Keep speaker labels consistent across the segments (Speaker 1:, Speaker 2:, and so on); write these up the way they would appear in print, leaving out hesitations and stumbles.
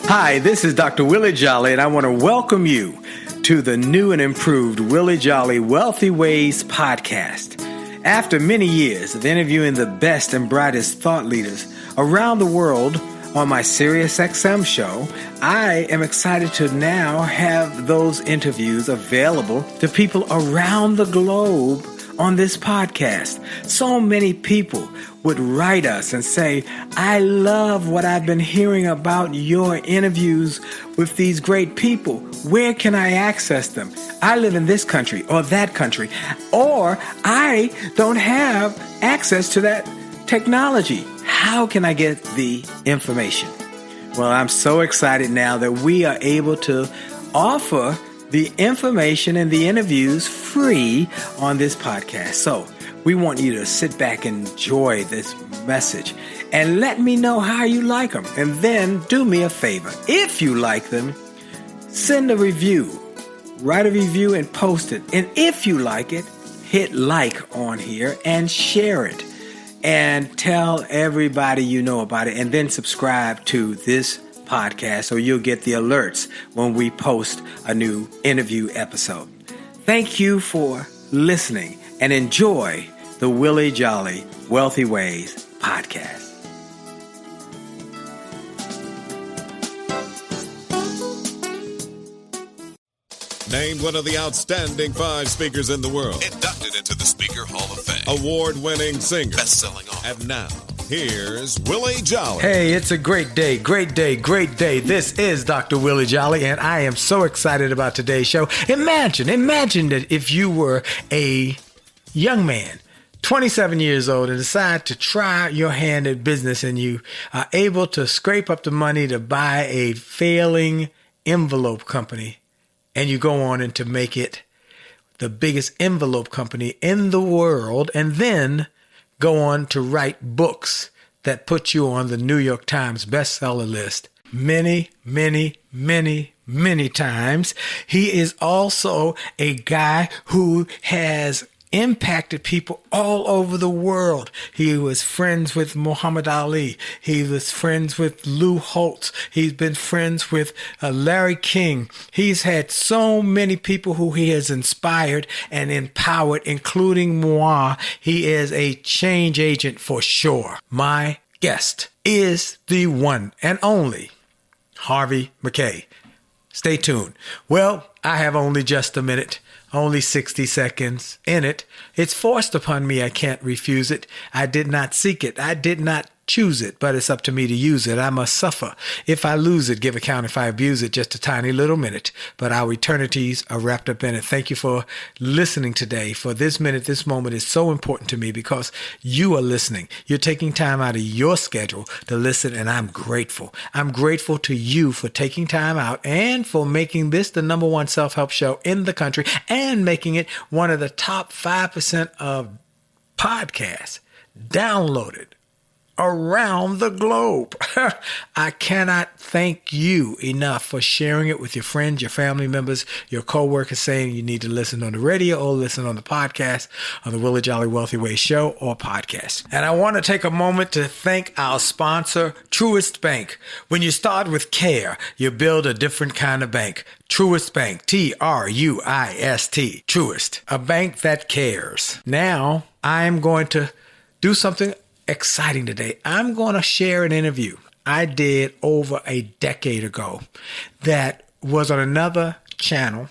Speaker 1: Hi, this is Dr. Willie Jolley, and I want to welcome you to the new and improved Willie Jolley Wealthy Ways podcast. After many years of interviewing the best and brightest thought leaders around the world on my SiriusXM show, I am excited to now have those interviews available to people around the globe on this podcast. So many people would write us and say, I love what I've been hearing about your interviews with these great people. Where can I access them? I live in this country or that country, or I don't have access to that technology. How can I get the information? Well, I'm so excited now that we are able to offer the information and the interviews free on this podcast. So we want you to sit back and enjoy this message and let me know how you like them. And then do me a favor. If you like them, send a review, write a review and post it. And if you like it, hit like on here and share it and tell everybody you know about it, and then subscribe to this podcast so you'll get the alerts when we post a new interview episode. Thank you for listening and enjoy the Willie Jolley Wealthy Ways podcast.
Speaker 2: Named one of the outstanding 5 speakers in the world.
Speaker 3: Inducted into the Speaker Hall of Fame.
Speaker 2: Award-winning singer.
Speaker 3: Best-selling author.
Speaker 2: And now, here's Willie Jolley.
Speaker 1: Hey, it's a great day, great day, great day. This is Dr. Willie Jolley, and I am so excited about today's show. Imagine that if you were a young man, 27 years old, and decide to try your hand at business, and you are able to scrape up the money to buy a failing envelope company, and you go on and to make it the biggest envelope company in the world, and then go on to write books that put you on the New York Times bestseller list many, many, many, many times. He is also a guy who has impacted people all over the world. He was friends with Muhammad Ali. He was friends with Lou Holtz. He's been friends with Larry King. He's had so many people who he has inspired and empowered, including moi. He is a change agent for sure. My guest is the one and only Harvey Mackay. Stay tuned. Well, I have only just a minute. Only 60 seconds in it. It's forced upon me. I can't refuse it. I did not seek it. I did not choose it, but it's up to me to use it. I must suffer. If I lose it, give account if I abuse it. Just a tiny little minute, but our eternities are wrapped up in it. Thank you for listening today. For this minute, this moment is so important to me because you are listening. You're taking time out of your schedule to listen, and I'm grateful. I'm grateful to you for taking time out and for making this the number one self-help show in the country and making it one of the top 5% of podcasts downloaded around the globe. I cannot thank you enough for sharing it with your friends, your family members, your co-workers, saying you need to listen on the radio or listen on the podcast on the Willie Jolley Wealthy Ways show or podcast. And I want to take a moment to thank our sponsor, Truist Bank. When you start with care, you build a different kind of bank. Truist Bank, Truist, Truist, a bank that cares. Now, I'm going to do something exciting today. I'm going to share an interview I did over a decade ago that was on another channel,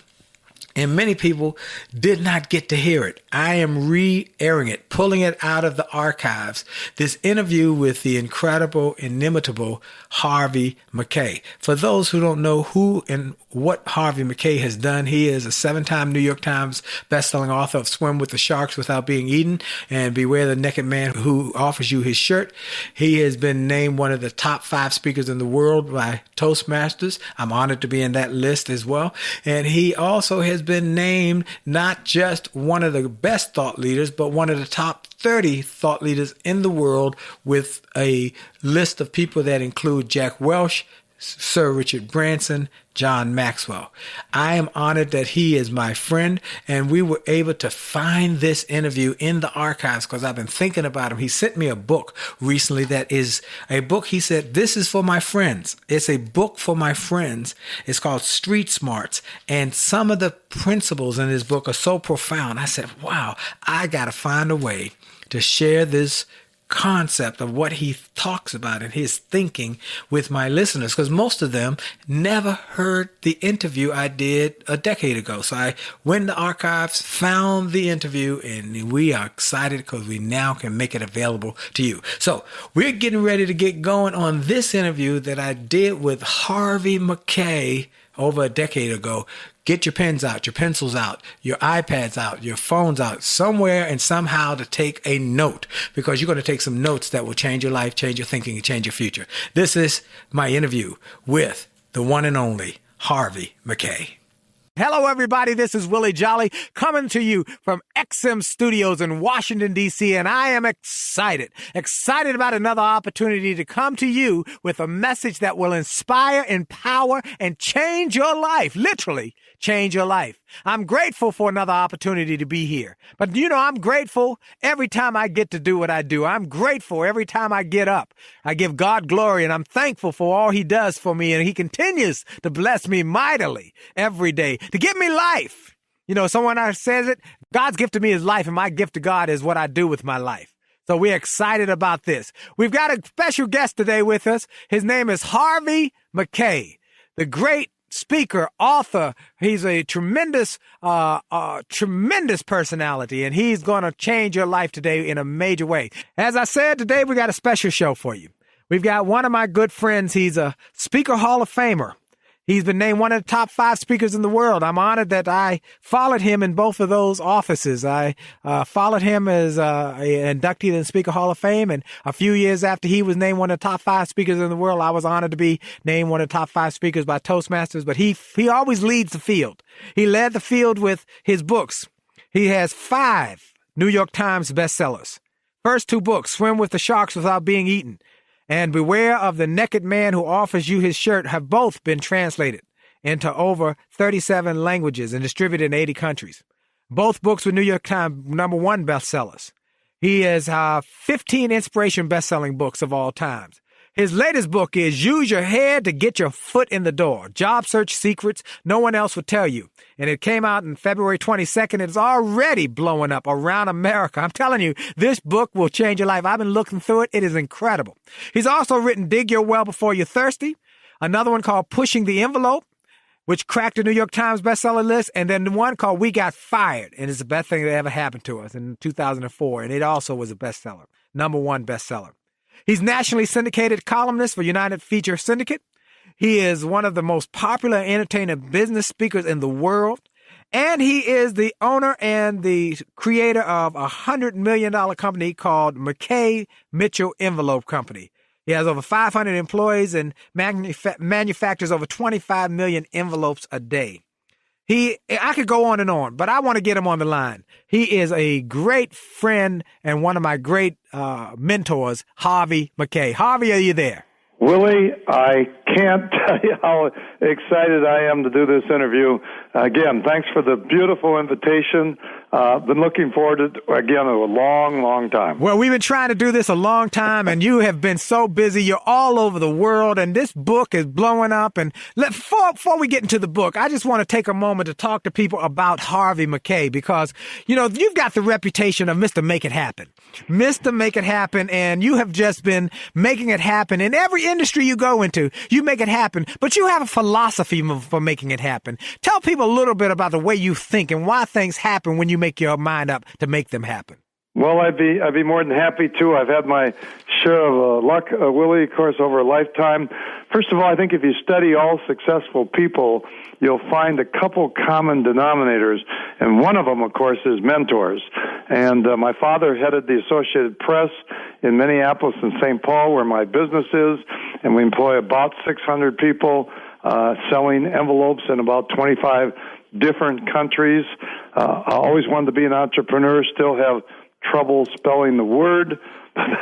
Speaker 1: and many people did not get to hear it. I am re-airing it, pulling it out of the archives. This interview with the incredible, inimitable Harvey Mackay. For those who don't know who and what Harvey Mackay has done, he is a 7-time New York Times bestselling author of Swim with the Sharks Without Being Eaten and Beware the Naked Man Who Offers You His Shirt. He has been named one of the top 5 speakers in the world by Toastmasters. I'm honored to be in that list as well. And he also has been named not just one of the best thought leaders, but one of the top 30 thought leaders in the world, with a list of people that include Jack Welch, Sir Richard Branson, John Maxwell. I am honored that he is my friend, and we were able to find this interview in the archives because I've been thinking about him. He sent me a book recently that is a book. He said, this is for my friends. It's a book for my friends. It's called Street Smarts, and some of the principles in this book are so profound. I said, wow, I got to find a way to share this concept of what he talks about and his thinking with my listeners, because most of them never heard the interview I did a decade ago. So I went in the archives, found the interview, and we are excited because we now can make it available to you. So we're getting ready to get going on this interview that I did with Harvey Mackay over a decade ago. Get your pens out, your pencils out, your iPads out, your phones out, somewhere and somehow to take a note, because you're going to take some notes that will change your life, change your thinking, and change your future. This is my interview with the one and only Harvey Mackay. Hello, everybody. This is Willie Jolley coming to you from XM Studios in Washington, D.C., and I am excited about another opportunity to come to you with a message that will inspire, empower, and change your life, literally change your life. I'm grateful for another opportunity to be here. But, I'm grateful every time I get to do what I do. I'm grateful every time I get up. I give God glory, and I'm thankful for all he does for me, and he continues to bless me mightily every day to give me life. Someone says it, God's gift to me is life, and my gift to God is what I do with my life. So we're excited about this. We've got a special guest today with us. His name is Harvey Mackay, the great speaker, author. He's a tremendous personality, and he's going to change your life today in a major way. As I said, today we got a special show for you. We've got one of my good friends. He's a Speaker Hall of Famer. He's been named one of the top 5 speakers in the world. I'm honored that I followed him in both of those offices. I followed him as an inductee in the Speaker Hall of Fame, and a few years after he was named one of the top 5 speakers in the world, I was honored to be named one of the top 5 speakers by Toastmasters. But he always leads the field. He led the field with his books. He has 5 New York Times bestsellers. First 2 books, Swim with the Sharks Without Being Eaten and Beware of the Naked Man Who Offers You His Shirt, have both been translated into over 37 languages and distributed in 80 countries. Both books were New York Times #1 bestsellers. He has 15 inspiration best-selling books of all times. His latest book is Use Your Head to Get Your Foot in the Door, Job Search Secrets No One Else Would Tell You. And it came out on February 22nd. It's already blowing up around America. I'm telling you, this book will change your life. I've been looking through it. It is incredible. He's also written Dig Your Well Before You're Thirsty, another one called Pushing the Envelope, which cracked the New York Times bestseller list, and then one called We Got Fired, and it's the best thing that ever happened to us in 2004, and it also was a bestseller, #1 bestseller. He's nationally syndicated columnist for United Feature Syndicate. He is one of the most popular entertainment business speakers in the world, and he is the owner and the creator of a $100 million company called Mackay Mitchell Envelope Company. He has over 500 employees and manufactures over 25 million envelopes a day. I could go on, but I want to get him on the line. He is a great friend and one of my great mentors, Harvey Mackay. Harvey, are you there?
Speaker 4: Willie, I can't tell you how excited I am to do this interview. Again, thanks for the beautiful invitation. Been looking forward to it, again, a long, long time.
Speaker 1: Well, we've been trying to do this a long time, and you have been so busy. You're all over the world, and this book is blowing up. And before we get into the book, I just want to take a moment to talk to people about Harvey Mackay, because, you've got the reputation of Mr. Make It Happen. Mr. Make It Happen, and you have just been making it happen. In every industry you go into, you make it happen, but you have a philosophy for making it happen. Tell people a little bit about the way you think and why things happen when you make your mind up to make them happen.
Speaker 4: Well, I'd be more than happy to. I've had my share of luck, Willie, of course, over a lifetime. First of all, I think if you study all successful people, you'll find a couple common denominators, and one of them, of course, is mentors. And my father headed the Associated Press in Minneapolis and St. Paul, where my business is, and we employ about 600 people selling envelopes in about 25 different countries. I always wanted to be an entrepreneur, still have trouble spelling the word.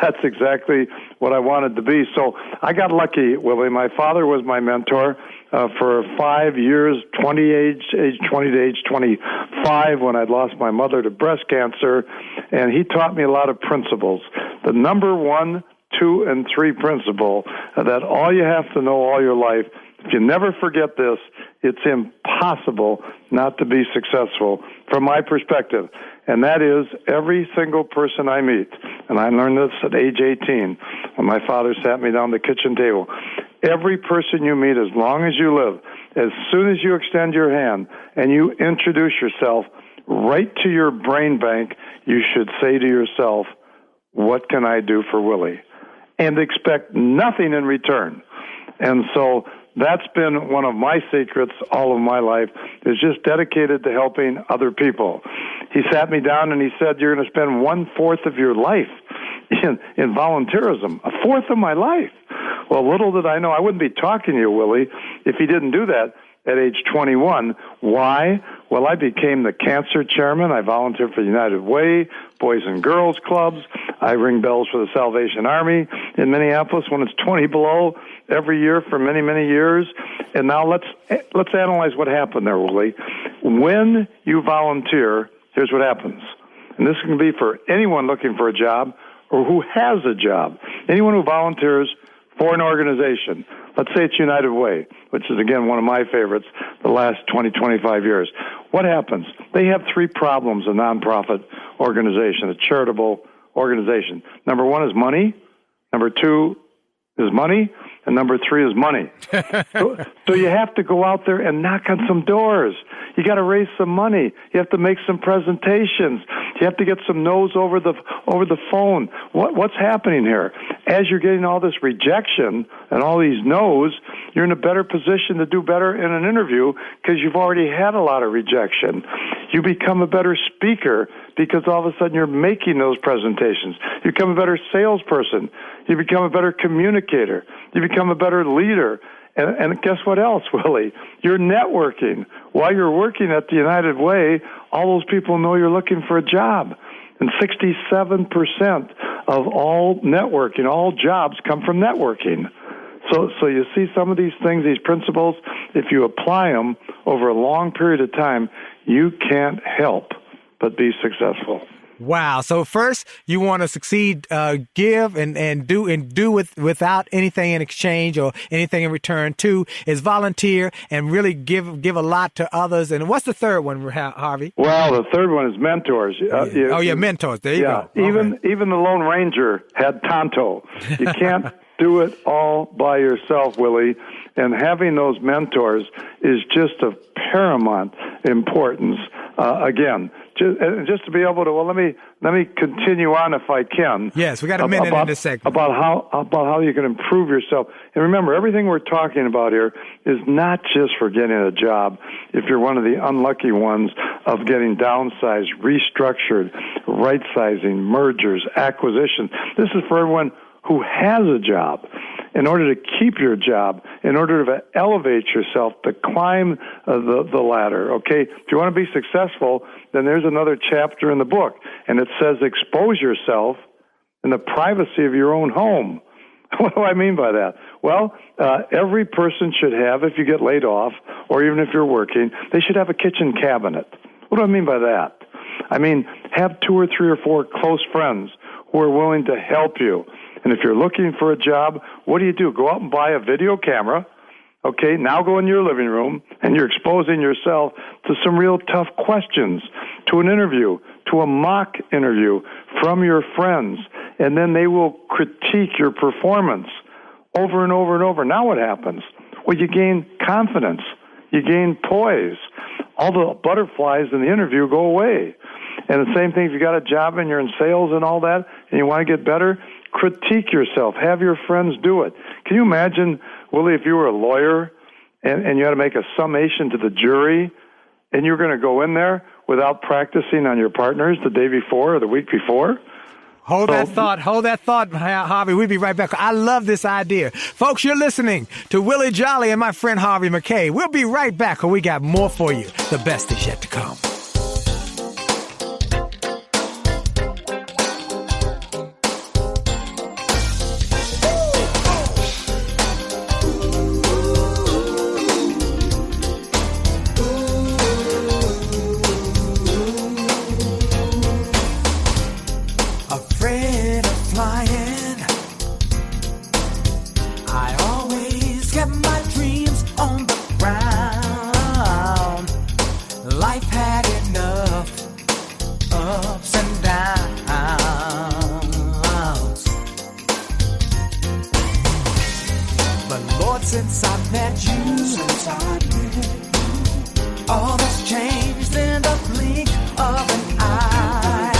Speaker 4: That's exactly what I wanted to be. So I got lucky, Willie. My father was my mentor for 5 years, age 20 to age 25, when I'd lost my mother to breast cancer, and he taught me a lot of principles. The number 1, 2, and 3 principle that all you have to know all your life, if you never forget this, it's impossible not to be successful from my perspective. And that is every single person I meet, and I learned this at age 18 when my father sat me down at the kitchen table. Every person you meet, as long as you live, as soon as you extend your hand and you introduce yourself right to your brain bank, you should say to yourself, what can I do for Willie? And expect nothing in return. And so that's been one of my secrets all of my life, is just dedicated to helping other people. He sat me down and he said, you're going to spend 1/4 of your life in volunteerism, 1/4 of my life. Well, little did I know, I wouldn't be talking to you, Willie, if he didn't do that at age 21. Why? Well, I became the cancer chairman. I volunteered for the United Way, Boys and Girls Clubs. I ring bells for the Salvation Army in Minneapolis when it's 20 below every year for many, many years. And now let's analyze what happened there, Willie. When you volunteer, here's what happens. And this can be for anyone looking for a job or who has a job. Anyone who volunteers for an organization. Let's say it's United Way, which is, again, one of my favorites the last 20, 25 years. What happens? They have 3 problems, a nonprofit organization, a charitable organization. Number 1 is money. Number 2 is money. And number 3 is money. So you have to go out there and knock on some doors. You got to raise some money. You have to make some presentations. You have to get some no's over the phone. What's happening here? As you're getting all this rejection and all these no's, you're in a better position to do better in an interview because you've already had a lot of rejection. You become a better speaker because all of a sudden you're making those presentations. You become a better salesperson. You become a better communicator. You become a better leader. And guess what else, Willie? You're networking. While you're working at the United Way, all those people know you're looking for a job. And 67% of all networking, all jobs come from networking. So you see some of these things, these principles, if you apply them over a long period of time, you can't help but be successful.
Speaker 1: Wow. So first, you want to succeed, give and do without anything in exchange or anything in return. 2 is volunteer and really give a lot to others. And what's the third one, Harvey?
Speaker 4: Well, the third one is mentors.
Speaker 1: Mentors. There you go.
Speaker 4: Even the Lone Ranger had Tonto. You can't do it all by yourself, Willie. And having those mentors is just of paramount importance. Again, just to be able to, well, let me continue on if I can.
Speaker 1: Yes, we got a minute in this segment.
Speaker 4: About how you can improve yourself. And remember, everything we're talking about here is not just for getting a job. If you're one of the unlucky ones of getting downsized, restructured, right-sizing, mergers, acquisitions, this is for everyone who has a job. In order to keep your job, in order to elevate yourself, to climb the ladder, okay? If you want to be successful, then there's another chapter in the book, and it says expose yourself in the privacy of your own home. What do I mean by that? Well, every person should have, if you get laid off, or even if you're working, they should have a kitchen cabinet. What do I mean by that? I mean, have 2 or 3 or 4 close friends who are willing to help you. And if you're looking for a job, what do? Go out and buy a video camera. Okay, now go in your living room, and you're exposing yourself to some real tough questions, to an interview, to a mock interview from your friends, and then they will critique your performance over and over and over. Now what happens? Well, you gain confidence. You gain poise. All the butterflies in the interview go away. And the same thing if you got a job and you're in sales and all that, and you want to get better, critique yourself. Have your friends do it. Can you imagine, Willie, if you were a lawyer and you had to make a summation to the jury and you're going to go in there without practicing on your partners the day before or the week before?
Speaker 1: Hold that thought, Harvey. We'll be right back. I love this idea. Folks, you're listening to Willie Jolley and my friend Harvey Mackay. We'll be right back, and we got more for you. The best is yet to come.
Speaker 5: ups and downs. But Lord, since I met you, all that's changed in the blink of an eye.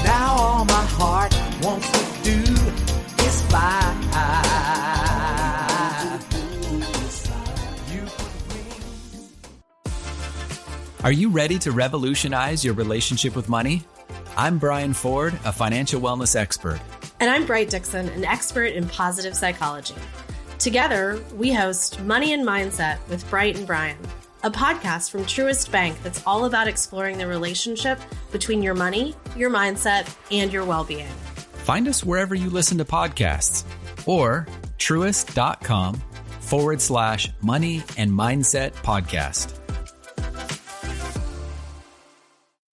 Speaker 5: Now all my heart wants to do is fly.
Speaker 6: Are you ready to revolutionize your relationship with money? I'm Brian Ford, a financial wellness expert.
Speaker 7: And I'm Bright Dixon, an expert in positive psychology. Together, we host Money and Mindset with Bright and Brian, a podcast from Truist Bank that's all about exploring the relationship between your money, your mindset, and your well-being.
Speaker 6: Find us wherever you listen to podcasts or truist.com/money and mindset podcast.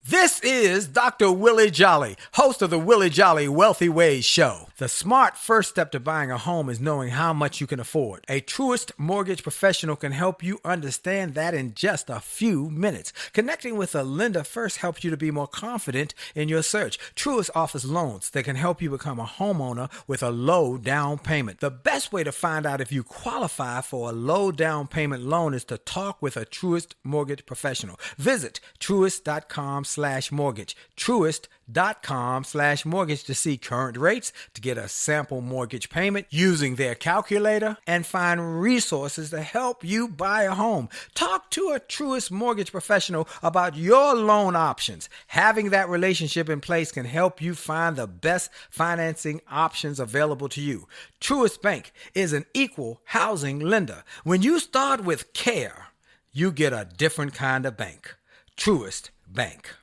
Speaker 1: This is Dr. Willie Jolley, host of the Willie Jolley Wealthy Ways Show. The smart first step to buying a home is knowing how much you can afford. A Truist mortgage professional can help you understand that in just a few minutes. Connecting with a lender first helps you to be more confident in your search. Truist offers loans that can help you become a homeowner with a low down payment. The best way to find out if you qualify for a low down payment loan is to talk with a Truist mortgage professional. Visit truist.com/mortgage. Truist.com/mortgage to see current rates, to get a sample mortgage payment using their calculator, and find resources to help you buy a home. Talk to a Truist mortgage professional about your loan options. Having that relationship in place can help you find the best financing options available to you. Truist Bank is an equal housing lender. When you start with care, you get a different kind of bank. Truist Bank.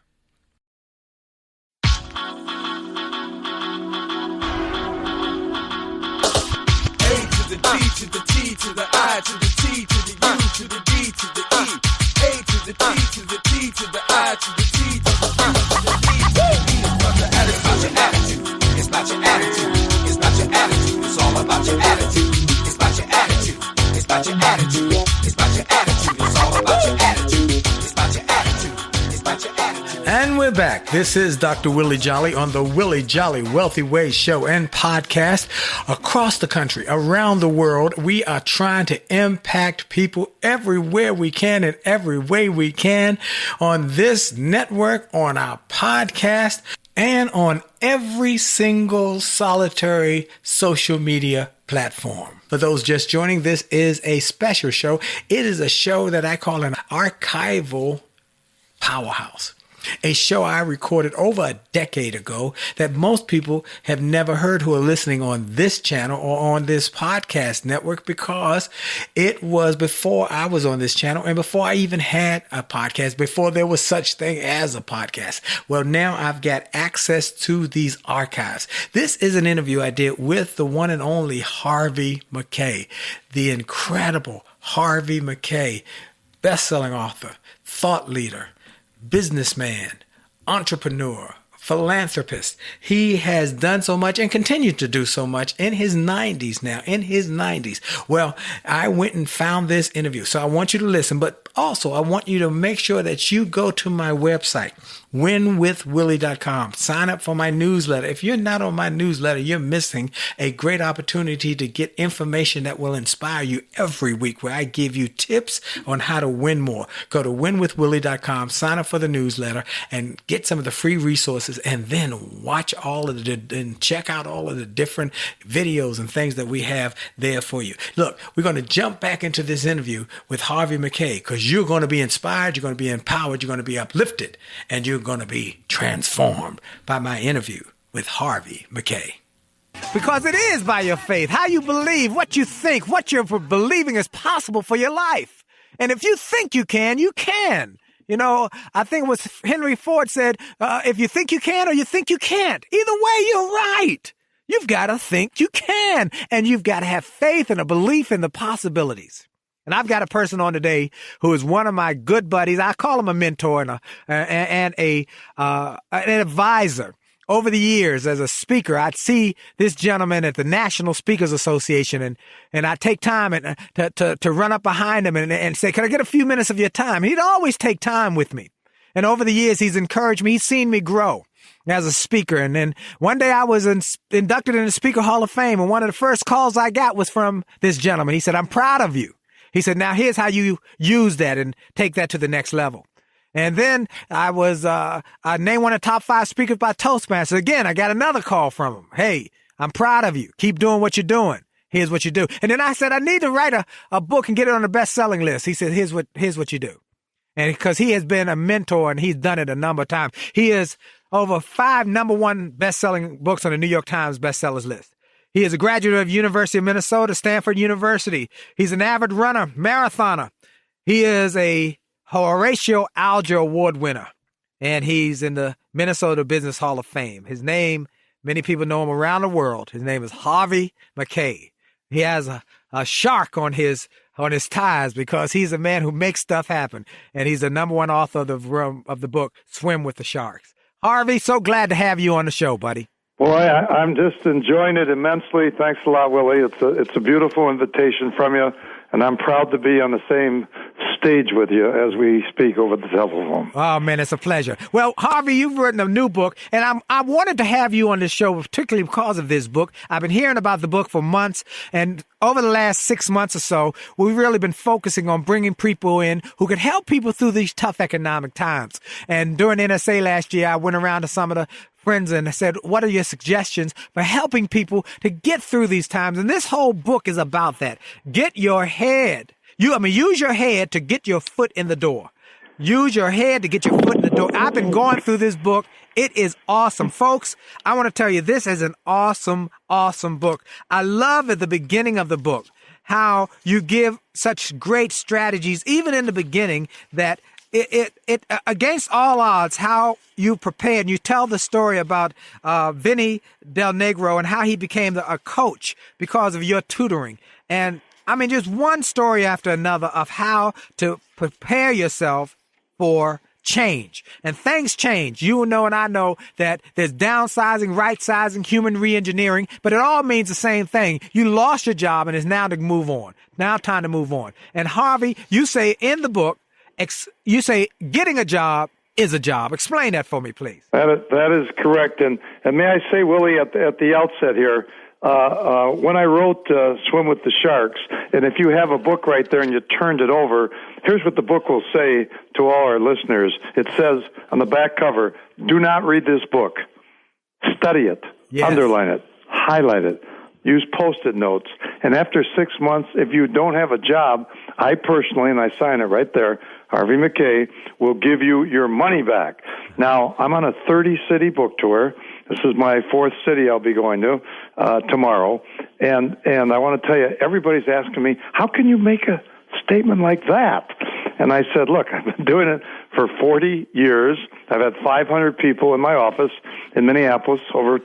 Speaker 5: The D to the T to the I to the T to the U to the D to the E. A to the T to the T to the I to the T to the U to the D to the E. It's about your attitude. It's about your attitude. It's about your attitude. It's all about your attitude. It's about your attitude. It's about your attitude. It's about your attitude. It's all about your attitude. It's about your attitude. It's about your attitude.
Speaker 1: And we're back. This is Dr. Willie Jolley on the Willie Jolley Wealthy Ways Show and podcast. Across the country, around the world, we are trying to impact people everywhere we can in every way we can on this network, on our podcast, and on every single solitary social media platform. For those just joining, this is a special show. It is a show that I call an archival powerhouse. A show I recorded over a decade ago that most people have never heard who are listening on this channel or on this podcast network, because it was before I was on this channel and before I even had a podcast, before there was such thing as a podcast. Well, now I've got access to these archives. This is an interview I did with the one and only Harvey Mackay, the incredible Harvey Mackay, best-selling author, thought leader, businessman, entrepreneur, philanthropist. He has done so much and continues to do so much in his 90s now, in his 90s. Well, I went and found this interview, so I want you to listen, but also I want you to make sure that you go to my website, winwithwillie.com. Sign up for my newsletter. If you're not on my newsletter, you're missing a great opportunity to get information that will inspire you every week, where I give you tips on how to win more. Go to winwithwillie.com, sign up for the newsletter, and get some of the free resources, and then watch all of and check out all of the different videos and things that we have there for you. Look, we're going to jump back into this interview with Harvey Mackay, because you're going to be inspired, you're going to be empowered, you're going to be uplifted, and you're going to be transformed by my interview with Harvey Mackay. Because it is by your faith, how you believe, what you think, what you're believing is possible for your life. And if you think you can, you can. You know, I think it was Henry Ford said, if you think you can or you think you can't, either way, you're right. You've got to think you can, and you've got to have faith and a belief in the possibilities. And I've got a person on today who is one of my good buddies. I call him a mentor and an advisor. Over the years, as a speaker, I'd see this gentleman at the National Speakers Association, and I'd take time to run up behind him and say, "Can I get a few minutes of your time?" He'd always take time with me. And over the years, he's encouraged me. He's seen me grow as a speaker. And then one day I was inducted in the Speaker Hall of Fame. And one of the first calls I got was from this gentleman. He said, I'm proud of you. He said, now here's how you use that and take that to the next level. And then I was named one of the top 5 speakers by Toastmasters. Again, I got another call from him. Hey, I'm proud of you. Keep doing what you're doing. Here's what you do. And then I said, I need to write a book and get it on the best-selling list. He said, here's what you do. And because he has been a mentor and he's done it a number of times. He is over 5 number 1 best-selling books on the New York Times bestsellers list. He is a graduate of University of Minnesota, Stanford University. He's an avid runner, marathoner. He is a Horatio Alger Award winner, and he's in the Minnesota Business Hall of Fame. His name, many people know him around the world. His name is Harvey Mackay. He has a shark on his ties because he's a man who makes stuff happen, and he's the number 1 author of the book, Swim with the Sharks. Harvey, so glad to have you on the show, buddy.
Speaker 4: Boy, I'm just enjoying it immensely. Thanks a lot, Willie. It's a beautiful invitation from you, and I'm proud to be on the same stage with you as we speak over the telephone.
Speaker 1: Oh, man, it's a pleasure. Well, Harvey, you've written a new book, and I wanted to have you on this show, particularly because of this book. I've been hearing about the book for months, and over the last 6 months or so, we've really been focusing on bringing people in who could help people through these tough economic times. And during NSA last year, I went around to some of the friends and said, what are your suggestions for helping people to get through these times? And this whole book is about that. Get your head. Use your head to get your foot in the door. Use your head to get your foot in the door. I've been going through this book. It is awesome. Folks, I want to tell you, this is an awesome, awesome book. I love at the beginning of the book how you give such great strategies, even in the beginning, that it against all odds, how you prepared. You tell the story about Vinny Del Negro and how he became a coach because of your tutoring. And I mean, just one story after another of how to prepare yourself for change. And things change. You know and I know that there's downsizing, right-sizing, human re-engineering, but it all means the same thing. You lost your job and it's now to move on. Now time to move on. And Harvey, you say in the book, you say getting a job is a job. Explain that for me, please.
Speaker 4: That is correct. And may I say, Willie, at the outset here, when I wrote Swim with the Sharks, and if you have a book right there and you turned it over, here's what the book will say to all our listeners. It says on the back cover, do not read this book. Study it, yes. Underline it, highlight it, use Post-it notes. And after 6 months, if you don't have a job, I personally, and I sign it right there, Harvey Mackay, will give you your money back. Now, I'm on a 30-city book tour. This is my 4th city I'll be going to tomorrow. And I want to tell you, everybody's asking me, how can you make a statement like that? And I said, look, I've been doing it for 40 years. I've had 500 people in my office in Minneapolis over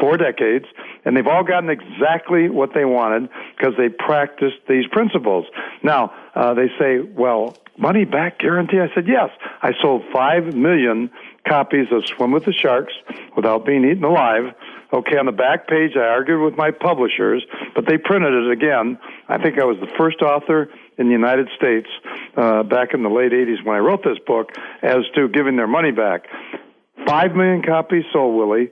Speaker 4: 4 decades, and they've all gotten exactly what they wanted because they practiced these principles. Now, they say, well, money back guarantee? I said, yes. I sold 5 million copies of Swim with the Sharks without being eaten alive. Okay, on the back page, I argued with my publishers, but they printed it again. I think I was the first author in the United States back in the late 80s when I wrote this book as to giving their money back. 5 million copies sold, Willie.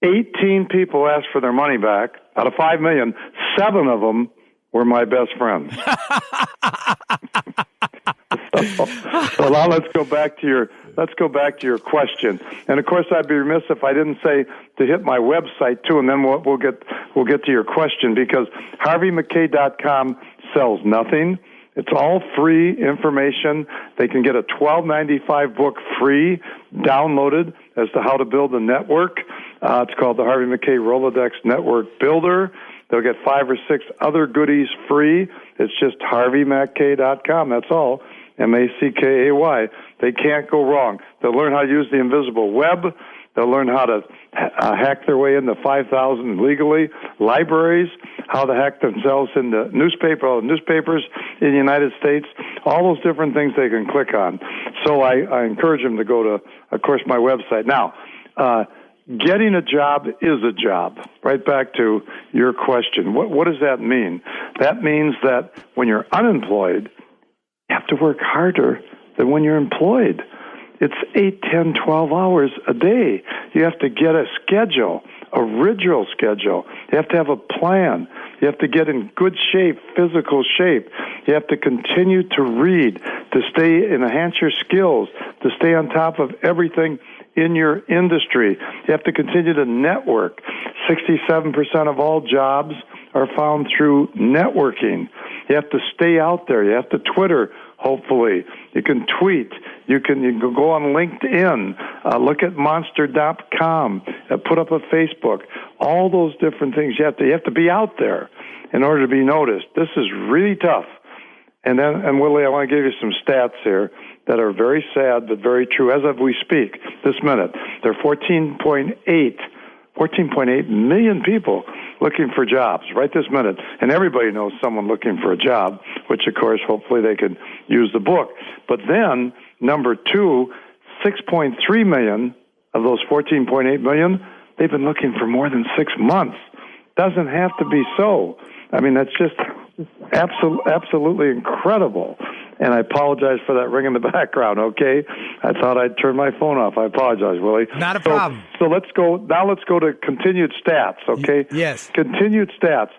Speaker 4: 18 people asked for their money back. Out of 5 million, 7 of them were my best friends. So now let's go back to your question. And of course, I'd be remiss if I didn't say to hit my website too, and then we'll get to your question, because HarveyMackay.com sells nothing. It's all free information. They can get a $12.95 book free downloaded as to how to build a network. It's called the Harvey Mackay Rolodex Network Builder. They'll get 5 or 6 other goodies free. It's just HarveyMackay.com. That's all. Mackay. They can't go wrong. They'll learn how to use the invisible web. They'll learn how to hack their way into 5,000 legally libraries, how to hack themselves into newspapers in the United States, all those different things they can click on. So I encourage them to go to, of course, my website. Now, getting a job is a job. Right back to your question. What does that mean? That means that when you're unemployed, you have to work harder than when you're employed. It's 8, 10, 12 hours a day. You have to get a schedule, a rigid schedule. You have to have a plan. You have to get in good shape, physical shape. You have to continue to read, to enhance your skills, to stay on top of everything in your industry. You have to continue to network. 67% of all jobs are found through networking. You have to stay out there. You have to Twitter, hopefully. You can tweet. You can go on LinkedIn. Look at Monster.com. Put up a Facebook. All those different things. You have to be out there in order to be noticed. This is really tough. And Willie, I want to give you some stats here that are very sad but very true. As of we speak, this minute, there are 14.8 million people looking for jobs right this minute. And everybody knows someone looking for a job, which, of course, hopefully they can use the book. But then, number two, 6.3 million of those 14.8 million, they've been looking for more than 6 months. Doesn't have to be so. I mean, that's just absolutely incredible. And I apologize for that ring in the background, okay? I thought I'd turn my phone off. I apologize, Willie.
Speaker 1: Not a problem.
Speaker 4: So let's go to continued stats, okay?
Speaker 1: Yes.
Speaker 4: Continued stats.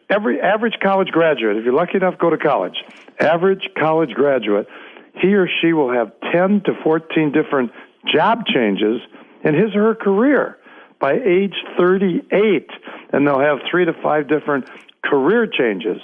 Speaker 4: Every average college graduate, if you're lucky enough to go to college, average college graduate, he or she will have 10 to 14 different job changes in his or her career by age 38, and they'll have 3 to 5 different career changes.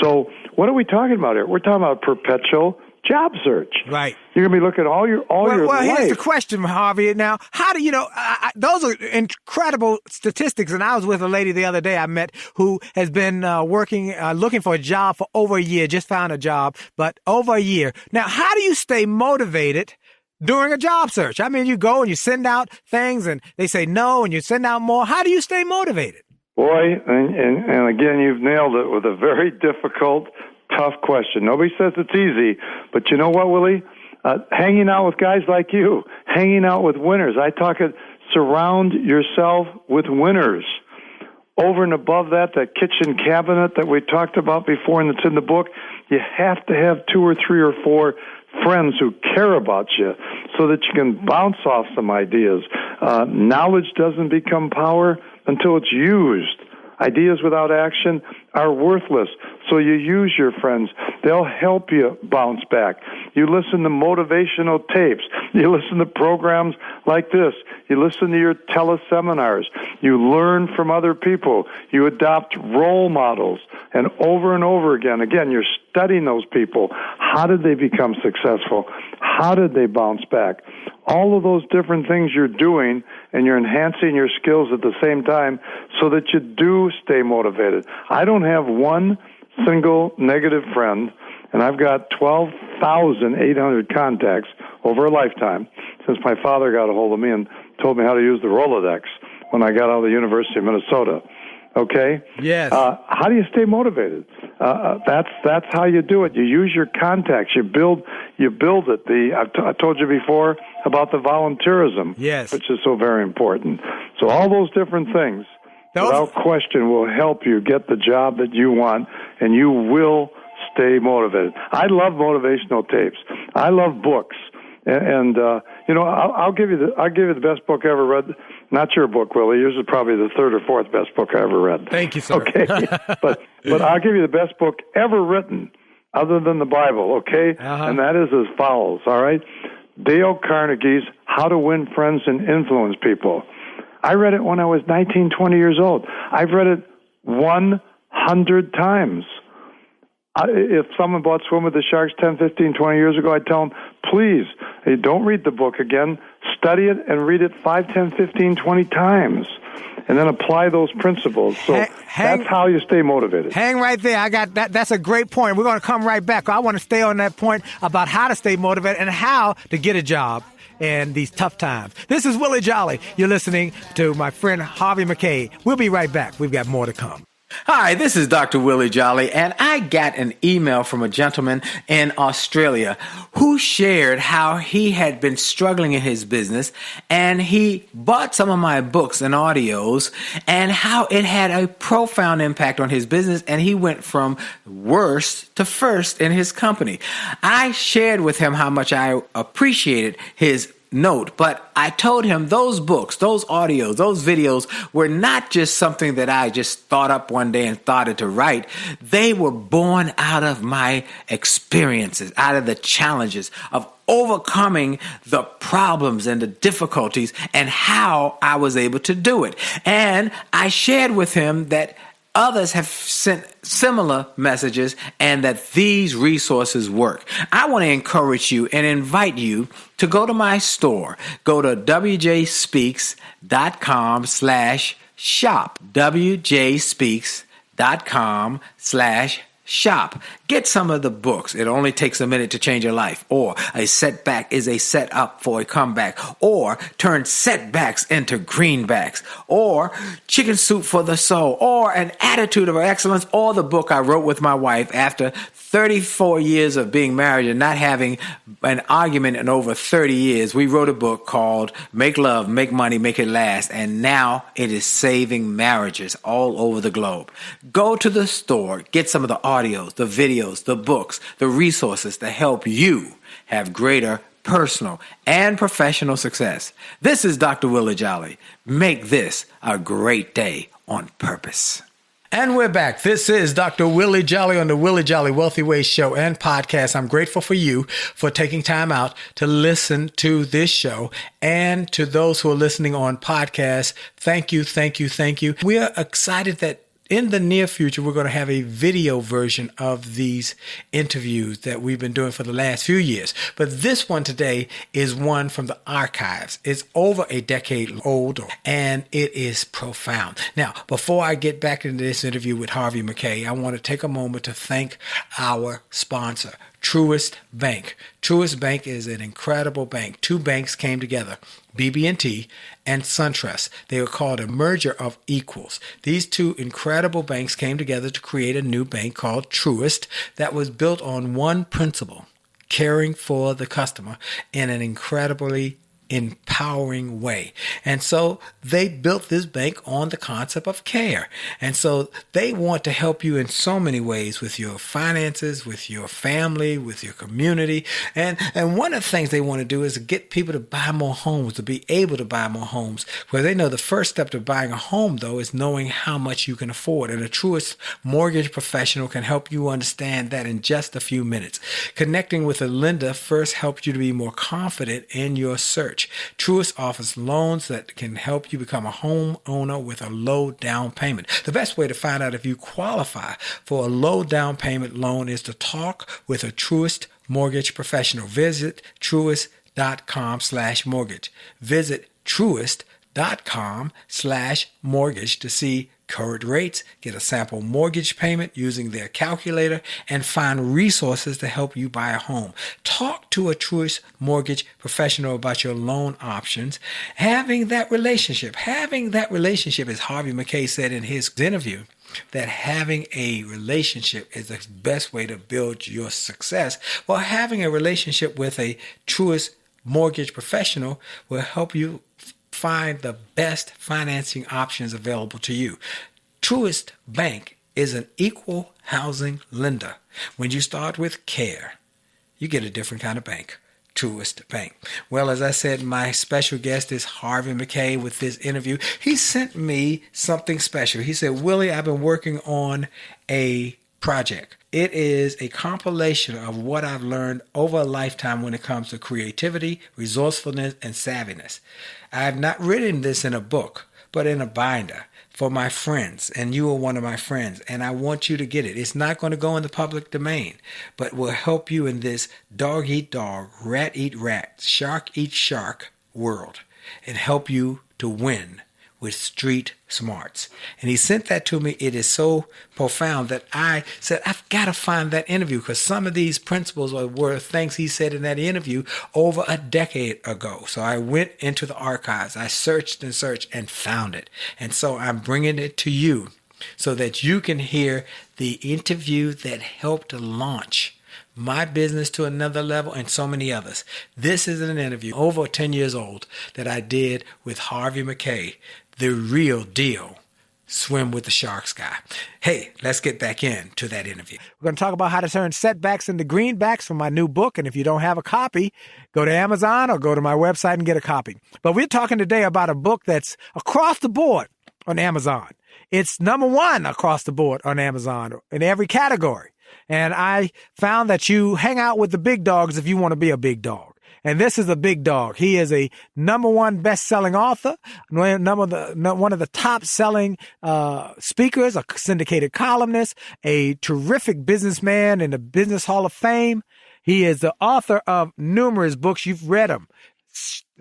Speaker 4: So what are we talking about here? We're talking about perpetual job search.
Speaker 1: Right.
Speaker 4: You're going to be looking at all your life.
Speaker 1: Well, here's the question, Harvey. Now, how do you know? Those are incredible statistics. And I was with a lady the other day I met who has been looking for a job for over a year, just found a job, but over a year. Now, how do you stay motivated during a job search? I mean, you go and you send out things and they say no and you send out more. How do you stay motivated?
Speaker 4: Boy, and again, you've nailed it with a very difficult, tough question. Nobody says it's easy, but you know what, Willie? Hanging out with guys like you, hanging out with winners. Surround yourself with winners. Over and above that kitchen cabinet that we talked about before and that's in the book, you have to have 2 or 3 or 4 friends who care about you so that you can bounce off some ideas. Knowledge doesn't become power until it's used. Ideas without action are worthless. So you use your friends. They'll help you bounce back. You listen to motivational tapes. You listen to programs like this. You listen to your teleseminars. You learn from other people. You adopt role models. And over again, you're studying those people. How did they become successful? How did they bounce back? All of those different things you're doing, and you're enhancing your skills at the same time so that you do stay motivated. I don't have one single negative friend, and I've got 12,800 contacts over a lifetime since my father got a hold of me and told me how to use the Rolodex when I got out of the University of Minnesota. Okay?
Speaker 1: Yes.
Speaker 4: How do you stay motivated? That's how you do it. You use your contacts. You build it. I told you before about the volunteerism,
Speaker 1: yes,
Speaker 4: which is so very important. So all those different things, without question, will help you get the job that you want, and you will stay motivated. I love motivational tapes. I love books. And I'll give you the best book I ever read. Not your book, Willie. Yours is probably the 3rd or 4th best book I ever read.
Speaker 1: Thank you, sir.
Speaker 4: Okay, but I'll give you the best book ever written, other than the Bible. Okay, and that is as follows. All right, Dale Carnegie's How to Win Friends and Influence People. I read it when I was 19, 20 years old. I've read it 100 times. If someone bought Swim with the Sharks 10, 15, 20 years ago, I'd tell them, please, hey, don't read the book again. Study it and read it 5, 10, 15, 20 times, and then apply those principles. So that's how you stay motivated.
Speaker 1: Hang right there. I got that. That's a great point. We're going to come right back. I want to stay on that point about how to stay motivated and how to get a job in these tough times. This is Willie Jolley. You're listening to my friend Harvey Mackay. We'll be right back. We've got more to come. Hi, this is Dr. Willie Jolley, and I got an email from a gentleman in Australia who shared how he had been struggling in his business, and he bought some of my books and audios, and how it had a profound impact on his business, and he went from worst to first in his company. I shared with him how much I appreciated his note, but I told him those books, those audios, those videos were not just something that I just thought up one day and started to write. They were born out of my experiences, out of the challenges of overcoming the problems and the difficulties and how I was able to do it. And I shared with him that others have sent similar messages and that these resources work. I want to encourage you and invite you to go to my store. Go to wjspeaks.com/shop. wjspeaks.com/shop. Get some of the books. It only takes a minute to change your life. Or a setback is a setup for a comeback. Or turn setbacks into greenbacks. Or chicken soup for the soul. Or an attitude of excellence. Or the book I wrote with my wife after 34 years of being married and not having an argument in over 30 years. We wrote a book called Make Love, Make Money, Make It Last. And now it is saving marriages all over the globe. Go to the store. Get some of the audios, the videos, the books, the resources to help you have greater personal and professional success. This is Dr. Willie Jolley. Make this a great day on purpose. And we're back. This is Dr. Willie Jolley on the Willie Jolley Wealthy Ways show and podcast. I'm grateful for you for taking time out to listen to this show, and to those who are listening on podcasts. Thank you, thank you, thank you. We are excited that in the near future, we're going to have a video version of these interviews that we've been doing for the last few years. But this one today is one from the archives. It's over a decade old, and it is profound. Now, before I get back into this interview with Harvey Mackay, I want to take a moment to thank our sponsor, Truist Bank. Truist Bank is an incredible bank. Two banks came together, BB&T and SunTrust. They were called a merger of equals. These two incredible banks came together to create a new bank called Truist that was built on one principle: caring for the customer in an incredibly empowering way. And so they built this bank on the concept of care. And so they want to help you in so many ways with your finances, with your family, with your community. And one of the things they want to do is get people to buy more homes, to be able to buy more homes, where they know the first step to buying a home, though, is knowing how much you can afford. And a Truist mortgage professional can help you understand that in just a few minutes. Connecting with a lender first helps you to be more confident in your search. Truist offers loans that can help you become a homeowner with a low down payment. The best way to find out if you qualify for a low down payment loan is to talk with a Truist mortgage professional. Visit truist.com/mortgage. Visit truist.com/mortgage to see current rates, get a sample mortgage payment using their calculator, and find resources to help you buy a home. Talk to a Truist mortgage professional about your loan options. Having that relationship, as Harvey Mackay said in his interview, that having a relationship is the best way to build your success. Well, having a relationship with a Truist mortgage professional will help you find the best financing options available to you. Truist Bank is an equal housing lender. When you start with care, you get a different kind of bank. Truist Bank. Well, as I said, my special guest is Harvey Mackay with this interview. He sent me something special. He said, Willie, I've been working on a project. It is a compilation of what I've learned over a lifetime when it comes to creativity, resourcefulness, and savviness. I have not written this in a book, but in a binder for my friends, and you are one of my friends, and I want you to get it. It's not going to go in the public domain, but will help you in this dog eat dog, rat eat rat, shark eat shark world, and help you to win with street smarts. And he sent that to me. It is so profound that I said, I've got to find that interview, because some of these principles were things he said in that interview over a decade ago. So I went into the archives. I searched and searched and found it. And so I'm bringing it to you so that you can hear the interview that helped launch my business to another level and so many others. This is an interview over 10 years old that I did with Harvey Mackay, the real deal swim with the sharks guy. Hey, let's get back into that interview. We're going to talk about how to turn setbacks into greenbacks from my new book. And if you don't have a copy, go to Amazon or go to my website and get a copy. But we're talking today about a book that's across the board on Amazon. It's #1 across the board on Amazon in every category. And I found that you hang out with the big dogs if you want to be a big dog. And this is a big dog. He is a #1 best-selling author, one of the top-selling speakers, a syndicated columnist, a terrific businessman in the Business Hall of Fame. He is the author of numerous books. You've read them.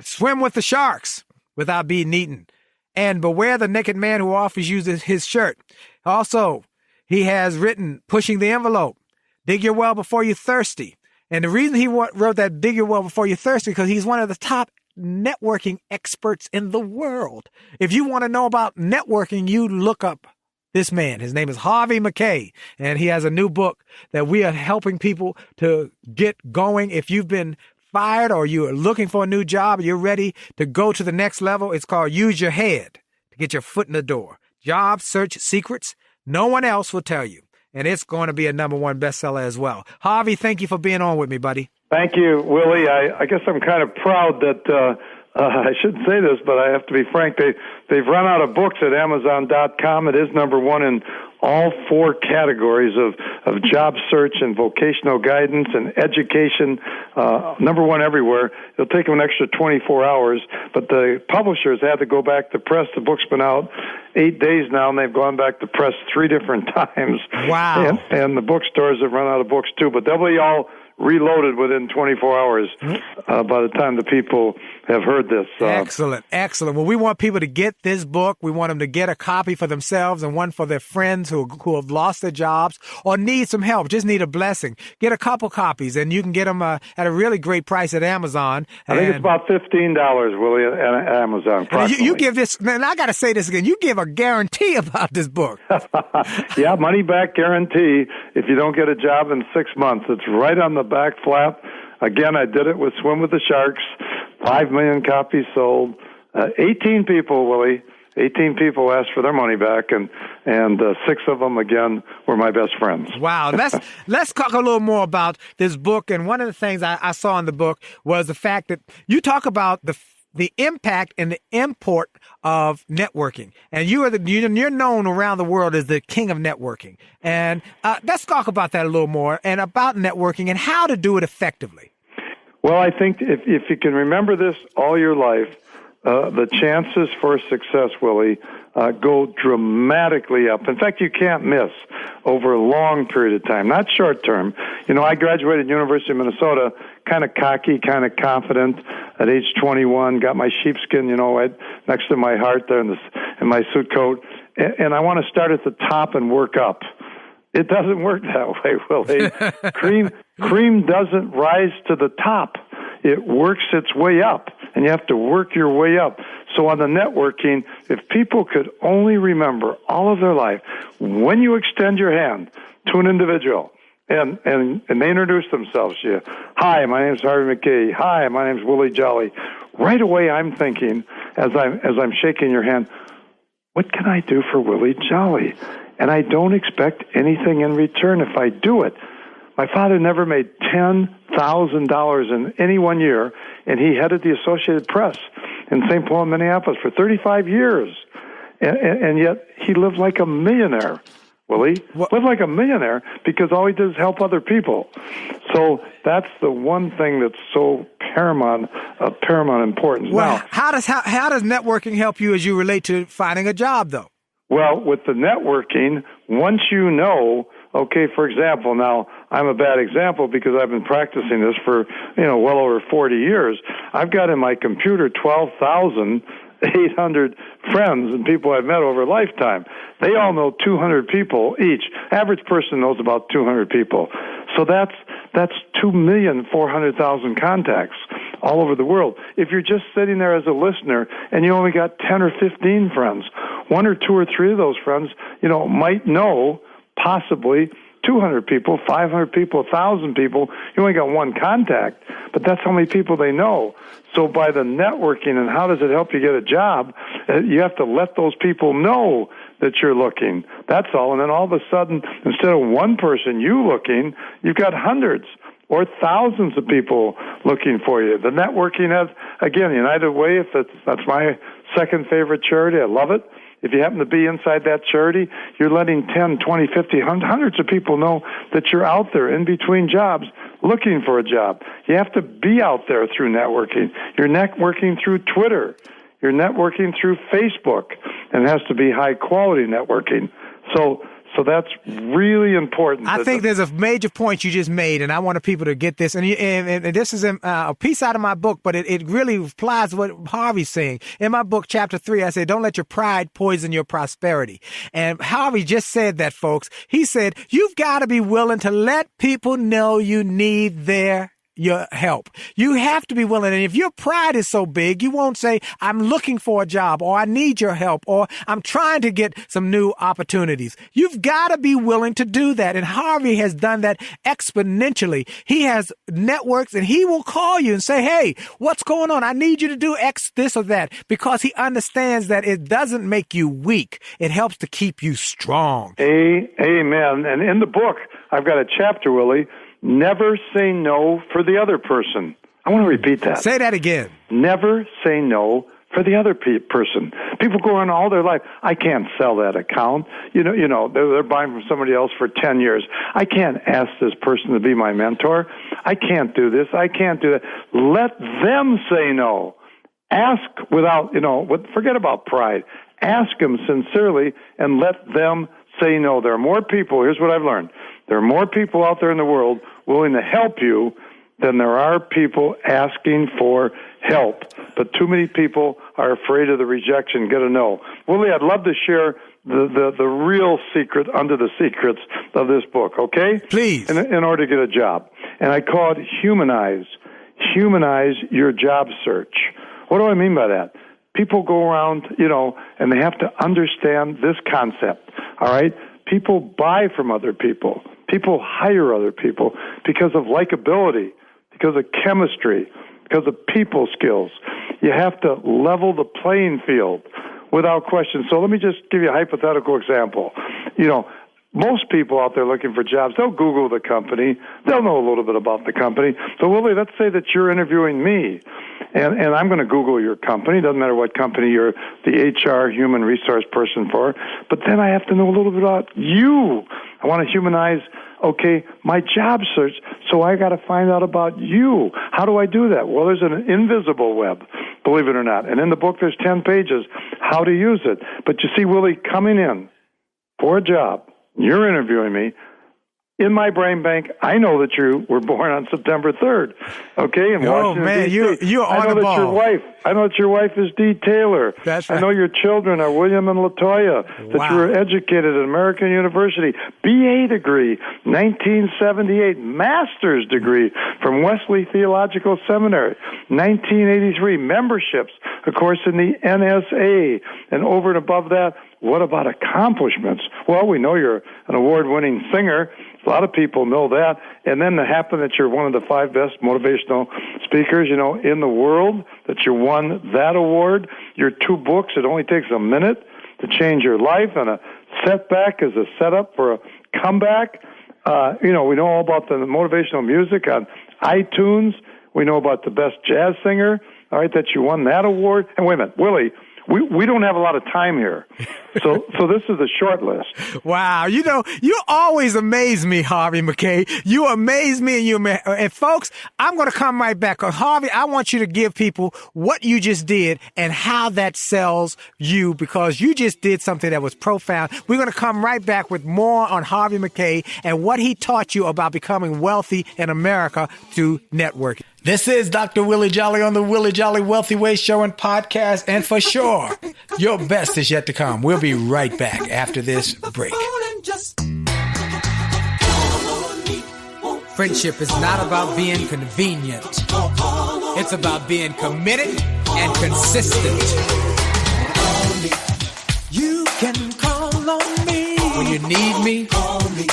Speaker 1: Swim with the Sharks Without Being Eaten, and Beware the Naked Man Who Offers You His Shirt. Also, he has written Pushing the Envelope, Dig Your Well Before You're Thirsty. And the reason he wrote that Dig Your Well Before You're Thirsty, because he's one of the top networking experts in the world. If you want to know about networking, you look up this man. His name is Harvey Mackay, and he has a new book that we are helping people to get going. If you've been fired or you're looking for a new job, you're ready to go to the next level, it's called Use Your Head to get your foot in the door. Job search secrets no one else will tell you. And it's going to be a #1 bestseller as well. Harvey, thank you for being on with me, buddy.
Speaker 4: Thank you, Willie. I guess I'm kind of proud that I shouldn't say this, but I have to be frank. They've run out of books at Amazon.com. It is #1 in all 4 categories of job search and vocational guidance and education. #1 everywhere. It'll take them an extra 24 hours, but the publishers had to go back to press. The book's been out 8 days now, and they've gone back to press 3 different times.
Speaker 1: Wow.
Speaker 4: And the bookstores have run out of books too, but they'll be all reloaded within 24 hours by the time the people have heard this.
Speaker 1: Excellent. Well, we want people to get this book. We want them to get a copy for themselves and one for their friends who have lost their jobs or need some help, just need a blessing. Get a couple copies, and you can get them at a really great price at Amazon.
Speaker 4: I think it's about $15, Willie, at Amazon.
Speaker 1: You give this, and I got to say this again, you give a guarantee about this book.
Speaker 4: Yeah, money back guarantee if you don't get a job in 6 months. It's right on the back flap. Again, I did it with Swim with the Sharks. 5 million copies sold. 18 people, Willie. 18 people asked for their money back, and 6 of them, again, were my best friends.
Speaker 1: Wow. Let's talk a little more about this book. And one of the things I saw in the book was the fact that you talk about the impact and the import of networking. And you're known around the world as the king of networking. And let's talk about that a little more, and about networking and how to do it effectively.
Speaker 4: Well, I think if you can remember this all your life, the chances for success, Willie, go dramatically up. In fact, you can't miss over a long period of time, not short term. You know, I graduated University of Minnesota kind of cocky, kind of confident at age 21, got my sheepskin, right next to my heart there in my suit coat. And I want to start at the top and work up. It doesn't work that way, Willie. Cream doesn't rise to the top. It works its way up, and you have to work your way up. So on the networking, if people could only remember all of their life, when you extend your hand to an individual and they introduce themselves to you, hi, my name's Harvey Mackay. Hi, my name's Willie Jolley. Right away, I'm thinking, as I'm shaking your hand, what can I do for Willie Jolley? And I don't expect anything in return if I do it. My father never made $10,000 in any one year, and he headed the Associated Press in St. Paul and Minneapolis for 35 years. And yet he lived like a millionaire, Willie. Lived like a millionaire because all he did is help other people. So that's the one thing that's so paramount importance.
Speaker 1: Well,
Speaker 4: now,
Speaker 1: how does networking help you as you relate to finding a job, though?
Speaker 4: Well, with the networking, once you know, okay, for example, now I'm a bad example because I've been practicing this for, well over 40 years. I've got in my computer 12,800 friends and people I've met over a lifetime. They all know 200 people each. Average person knows about 200 people. So that's 2,400,000 contacts all over the world. If you're just sitting there as a listener and you only got 10 or 15 friends, one or two or three of those friends, might know possibly 200 people, 500 people, 1,000 people. You only got one contact, but that's how many people they know. So by the networking and how does it help you get a job, you have to let those people know that you're looking. That's all. And then all of a sudden, instead of one person you looking, you've got hundreds or thousands of people looking for you. The networking has, again, United Way, that's my second favorite charity. I love it. If you happen to be inside that charity, you're letting 10, 20, 50, hundreds of people know that you're out there in between jobs looking for a job. You have to be out there through networking. You're networking through Twitter. You're networking through Facebook, and it has to be high-quality networking. So that's really important.
Speaker 1: I think there's a major point you just made, and I want people to get this. And this is a piece out of my book, but it really applies to what Harvey's saying. In my book, Chapter 3, I said, don't let your pride poison your prosperity. And Harvey just said that, folks. He said, you've got to be willing to let people know you need your help. You have to be willing. And if your pride is so big, you won't say, I'm looking for a job, or I need your help, or I'm trying to get some new opportunities. You've got to be willing to do that. And Harvey has done that exponentially. He has networks, and he will call you and say, hey, what's going on? I need you to do X, this or that, because he understands that it doesn't make you weak. It helps to keep you strong.
Speaker 4: Amen. And in the book, I've got a chapter, Willie, never say no for the other person. I want to repeat that.
Speaker 1: Say that again.
Speaker 4: Never say no for the other person. People go on all their life, I can't sell that account. They're buying from somebody else for 10 years. I can't ask this person to be my mentor. I can't do this. I can't do that. Let them say no. Ask without, forget about pride. Ask them sincerely and let them say no. There are more people, here's what I've learned. There are more people out there in the world willing to help you than there are people asking for help. But too many people are afraid of the rejection, get a no. Willie, I'd love to share the real secret under the secrets of this book, okay?
Speaker 1: Please.
Speaker 4: In order to get a job. And I call it humanize. Humanize your job search. What do I mean by that? People go around, and they have to understand this concept, all right? People buy from other people. People hire other people because of likability, because of chemistry, because of people skills. You have to level the playing field without question. So let me just give you a hypothetical example. Most people out there looking for jobs, they'll Google the company. They'll know a little bit about the company. So, Willie, let's say that you're interviewing me, and I'm going to Google your company. Doesn't matter what company you're the HR human resource person for. But then I have to know a little bit about you. I want to humanize, my job search, so I got to find out about you. How do I do that? Well, there's an invisible web, believe it or not. And in the book, there's 10 pages, how to use it. But you see, Willie, coming in for a job, you're interviewing me. In my brain bank, I know that you were born on September 3rd. Okay, in Washington,
Speaker 1: man,
Speaker 4: D.C.
Speaker 1: you're on the ball.
Speaker 4: I know that your wife is Dee Taylor.
Speaker 1: That's right.
Speaker 4: I know your children are William and LaToya. That you were educated at American University, BA degree, 1978, master's degree from Wesley Theological Seminary, 1983, memberships, of course, in the NSA, and over and above that. What about accomplishments? Well, we know you're an award-winning singer. A lot of people know that. And then to happen that you're one of the 5 best motivational speakers, in the world, that you won that award. Your 2 books, it only takes a minute to change your life, and a setback is a setup for a comeback. We know all about the motivational music on iTunes. We know about the best jazz singer, all right, that you won that award. And wait a minute, Willie, we don't have a lot of time here. So this is a short list.
Speaker 1: Wow. You always amaze me, Harvey Mackay. You amaze me, and folks, I'm going to come right back. Because Harvey, I want you to give people what you just did and how that sells you, because you just did something that was profound. We're going to come right back with more on Harvey Mackay and what he taught you about becoming wealthy in America through networking. This is Dr. Willie Jolley on the Willie Jolley Wealthy Way Show and Podcast. And for sure, your best is yet to come. We'll be right back after this break. Friendship is not about being convenient. It's about being committed and consistent. You can call on me when you need me. Call me.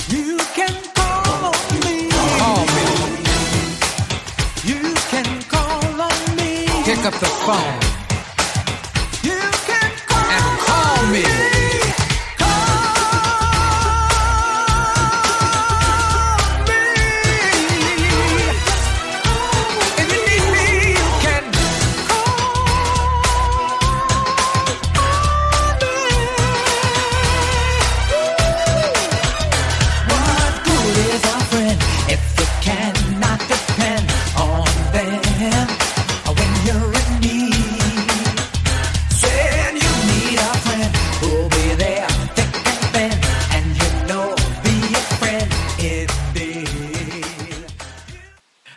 Speaker 1: You can call on me. Call me. You can call on me. Pick up the phone. You can call and call me.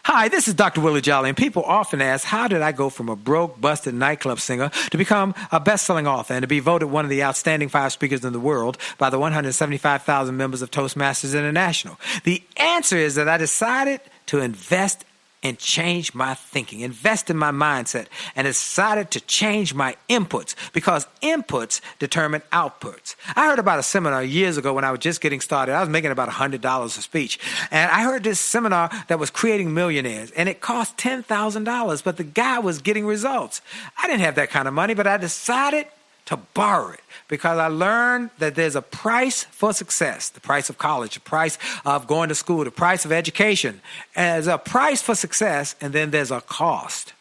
Speaker 1: Hi, this is Dr. Willie Jolley, and people often ask, how did I go from a broke, busted nightclub singer to become a best-selling author and to be voted one of the outstanding 5 speakers in the world by the 175,000 members of Toastmasters International? The answer is that I decided to invest and change my thinking, invest in my mindset, and decided to change my inputs because inputs determine outputs. I heard about a seminar years ago when I was just getting started. I was making about $100 a speech. And I heard this seminar that was creating millionaires, and it cost $10,000, but the guy was getting results. I didn't have that kind of money, but I decided to borrow it because I learned that there's a price for success, the price of college, the price of going to school, the price of education. And there's a price for success, and then there's a cost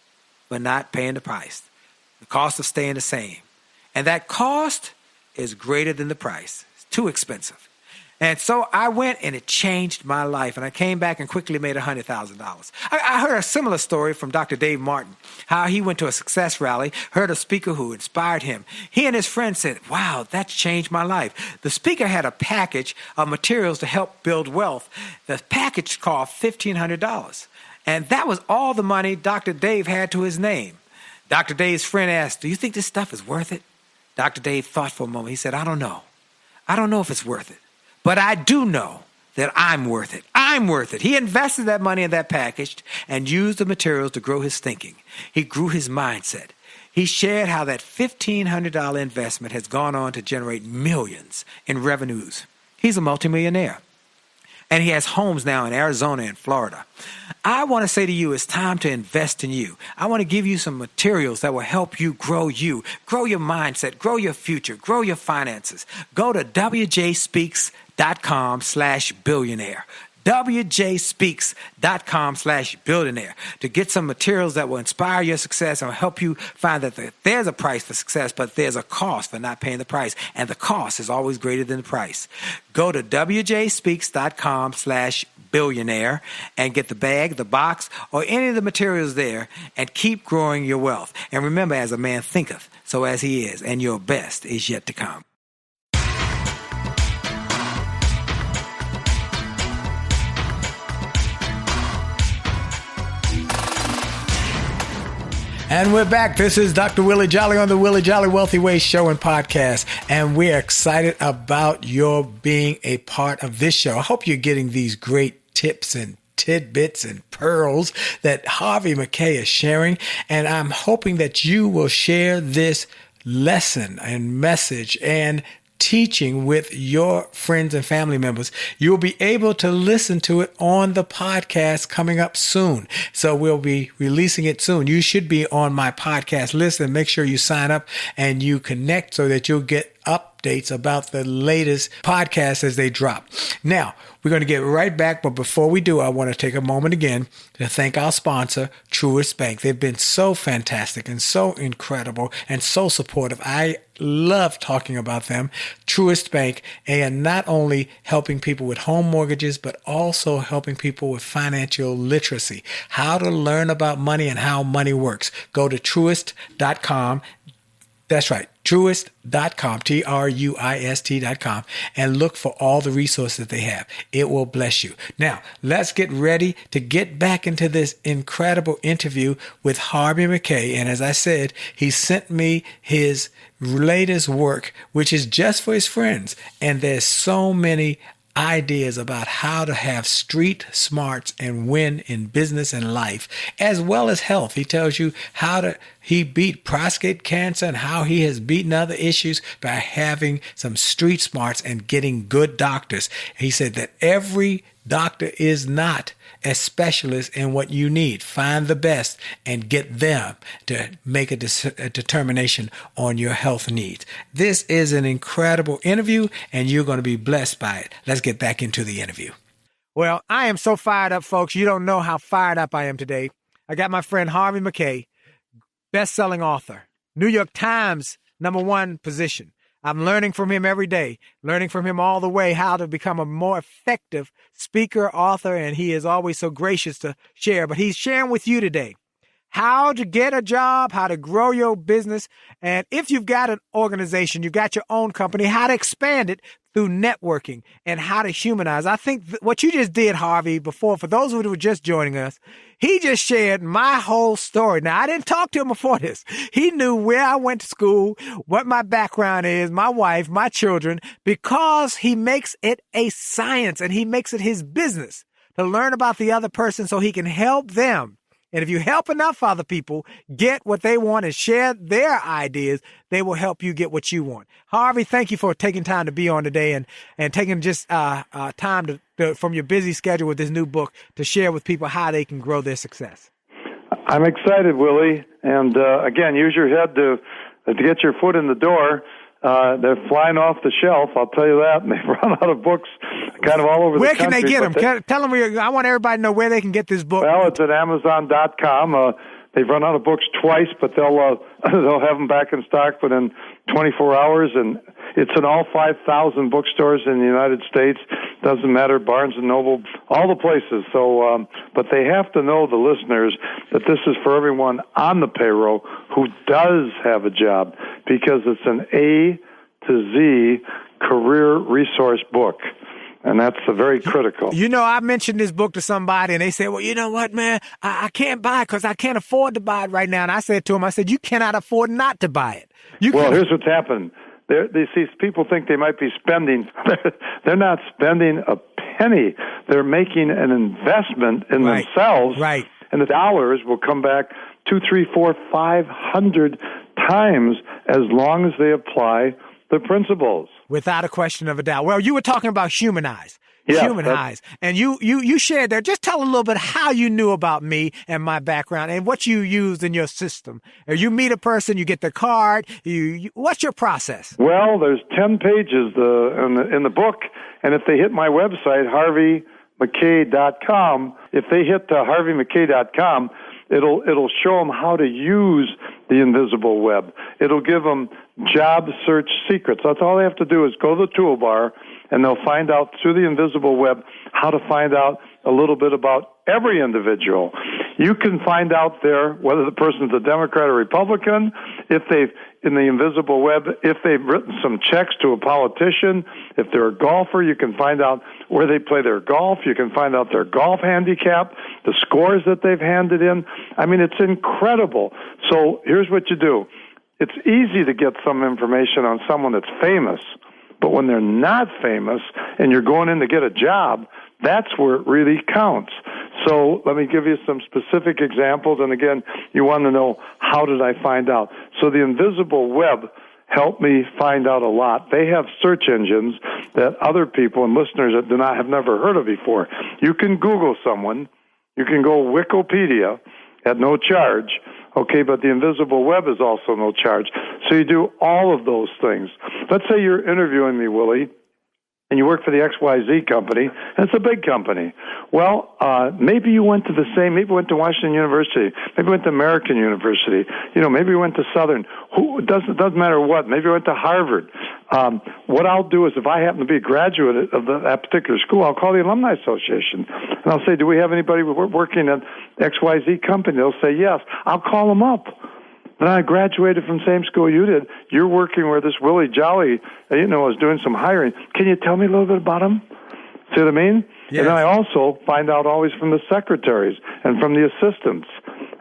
Speaker 1: for not paying the price, the cost of staying the same. And that cost is greater than the price. It's too expensive. And so I went, and it changed my life. And I came back and quickly made $100,000. I heard a similar story from Dr. Dave Martin, how he went to a success rally, heard a speaker who inspired him. He and his friends said, wow, that changed my life. The speaker had a package of materials to help build wealth. The package cost $1,500. And that was all the money Dr. Dave had to his name. Dr. Dave's friend asked, do you think this stuff is worth it? Dr. Dave thought for a moment. He said, I don't know. I don't know if it's worth it. But I do know that I'm worth it. I'm worth it. He invested that money in that package and used the materials to grow his thinking. He grew his mindset. He shared how that $1,500 investment has gone on to generate millions in revenues. He's a multimillionaire. And he has homes now in Arizona and Florida. I want to say to you, it's time to invest in you. I want to give you some materials that will help you, grow your mindset, grow your future, grow your finances. Go to wjspeaks.com/billionaire. wjspeaks.com/billionaire to get some materials that will inspire your success and help you find that there's a price for success, but there's a cost for not paying the price. And the cost is always greater than the price. Go to wjspeaks.com/billionaire and get the bag, the box, or any of the materials there and keep growing your wealth. And remember, as a man thinketh, so as he is, and your best is yet to come. And we're back. This is Dr. Willie Jolley on the Willie Jolley Wealthy Ways Show and Podcast. And we're excited about your being a part of this show. I hope you're getting these great tips and tidbits and pearls that Harvey Mackay is sharing. And I'm hoping that you will share this lesson and message and teaching with your friends and family members. You'll be able to listen to it on the podcast coming up soon. So we'll be releasing it soon. You should be on my podcast list, and make sure you sign up and you connect so that you'll get updates about the latest podcasts as they drop. Now, we're going to get right back, but before we do, I want to take a moment again to thank our sponsor, Truist Bank. They've been so fantastic and so incredible and so supportive. I love talking about them. Truist Bank, and not only helping people with home mortgages, but also helping people with financial literacy, how to learn about money and how money works. Go to truist.com. That's right, truist.com, Truist.com, and look for all the resources that they have. It will bless you. Now, let's get ready to get back into this incredible interview with Harvey Mackay. And as I said, he sent me his latest work, which is just for his friends. And there's so many ideas about how to have street smarts and win in business and life, as well as health. He tells you he beat prostate cancer and how he has beaten other issues by having some street smarts and getting good doctors. He said that every doctor is not a specialist in what you need. Find the best and get them to make a determination on your health needs. This is an incredible interview, and you're going to be blessed by it. Let's get back into the interview. Well, I am so fired up, folks. You don't know how fired up I am today. I got my friend Harvey Mackay, best-selling author, New York Times #1 position. I'm learning from him every day, learning from him all the way how to become a more effective speaker, author, and he is always so gracious to share. But he's sharing with you today how to get a job, how to grow your business, and if you've got an organization, you've got your own company, how to expand it through networking and how to humanize. I think what you just did, Harvey, before, for those who were just joining us, he just shared my whole story. Now, I didn't talk to him before this. He knew where I went to school, what my background is, my wife, my children, because he makes it a science and he makes it his business to learn about the other person so he can help them. And if you help enough other people get what they want and share their ideas, they will help you get what you want. Harvey, thank you for taking time to be on today and taking just time from your busy schedule with this new book to share with people how they can grow their success.
Speaker 4: I'm excited, Willie. And again, use your head to get your foot in the door. They're flying off the shelf, I'll tell you that. And they've run out of books kind of all over the country.
Speaker 1: Where can they get them? Tell them, I want everybody to know where they can get this book.
Speaker 4: Well, it's at Amazon.com. They've run out of books twice, but they'll have them back in stock within 24 hours. And it's in all 5,000 bookstores in the United States. Doesn't matter, Barnes & Noble, all the places. So, but they have to know, the listeners, that this is for everyone on the payroll who does have a job, because it's an A to Z career resource book. And that's very critical.
Speaker 1: You know, I mentioned this book to somebody, and they said, well, you know what, man, I can't buy it because I can't afford to buy it right now. And I said to them, you cannot afford not to buy it.
Speaker 4: Here's what's happened. People think they might be spending. They're not spending a penny. They're making an investment in themselves.
Speaker 1: Right.
Speaker 4: And the dollars will come back 2, 3, 4, 500 times as long as they apply the principles.
Speaker 1: Without a question of a doubt. Well, you were talking about humanize.
Speaker 4: Yeah,
Speaker 1: humanize. And you shared there. Just tell a little bit how you knew about me and my background and what you used in your system. You meet a person, you get the card. What's your process?
Speaker 4: Well, there's 10 pages in the book, and if they hit my website, HarveyMackay.com, if they hit HarveyMackay.com, it'll show them how to use the invisible web. It'll give them job search secrets. That's all they have to do is go to the toolbar, and they'll find out through the invisible web how to find out a little bit about every individual. You can find out there whether the person's a Democrat or Republican, in the invisible web, if they've written some checks to a politician. If they're a golfer, you can find out where they play their golf. You can find out their golf handicap, the scores that they've handed in. I mean, it's incredible. So here's what you do. It's easy to get some information on someone that's famous, but when they're not famous and you're going in to get a job, that's where it really counts. So let me give you some specific examples. And again, you want to know, how did I find out? So the invisible web helped me find out a lot. They have search engines that other people and listeners that have never heard of before. You can Google someone. You can go Wikipedia at no charge. Okay, but the invisible web is also no charge. So you do all of those things. Let's say you're interviewing me, Willie, and you work for the XYZ company, and it's a big company. Well, maybe you went to maybe you went to Washington University, maybe you went to American University, maybe you went to Southern. It doesn't matter what. Maybe you went to Harvard. What I'll do is, if I happen to be a graduate of that particular school, I'll call the Alumni Association, and I'll say, do we have anybody working at XYZ company? They'll say yes. I'll call them up. Then I graduated from the same school you did. You're working where this Willie Jolley, is doing some hiring. Can you tell me a little bit about him? See what I mean? Yes. And then I also find out always from the secretaries and from the assistants.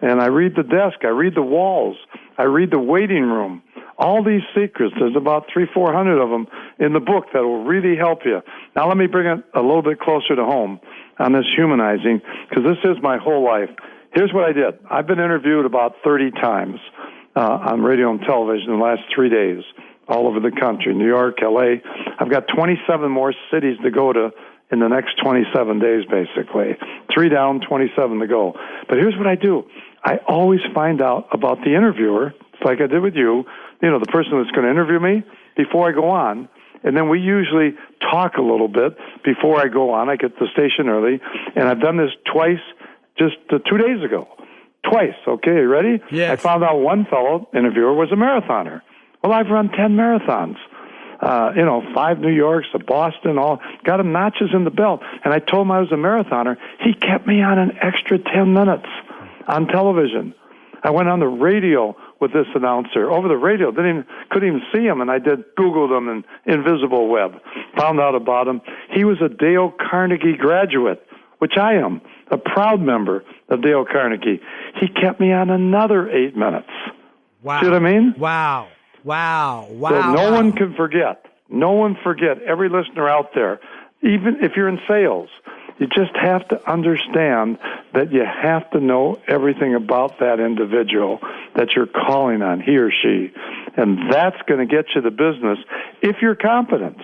Speaker 4: And I read the desk. I read the walls. I read the waiting room. All these secrets, there's about 300-400 of them in the book that will really help you. Now let me bring it a little bit closer to home on this humanizing, because this is my whole life. Here's what I did. I've been interviewed about 30 times on radio and television in the last 3 days, all over the country, New York, L.A. I've got 27 more cities to go to in the next 27 days, basically. 3 down, 27 to go. But here's what I do. I always find out about the interviewer, it's like I did with you, the person that's going to interview me, before I go on. And then we usually talk a little bit before I go on. I get to the station early, and I've done this twice just 2 days ago. Twice, okay, you ready?
Speaker 1: Yes.
Speaker 4: I found out one fellow interviewer was a marathoner. Well, I've run 10 marathons. 5 New Yorks, a Boston, all got him notches in the belt. And I told him I was a marathoner. He kept me on an extra 10 minutes on television. I went on the radio with this announcer over the radio. Couldn't even see him, and I Googled him in Invisible Web. Found out about him. He was a Dale Carnegie graduate, which I am, a proud member of Dale Carnegie. He kept me on another 8 minutes.
Speaker 1: Wow.
Speaker 4: See what I mean?
Speaker 1: Wow.
Speaker 4: So no one can forget. No one forget. Every listener out there, even if you're in sales, you just have to understand that you have to know everything about that individual that you're calling on, he or she. And that's going to get you the business if you're competent.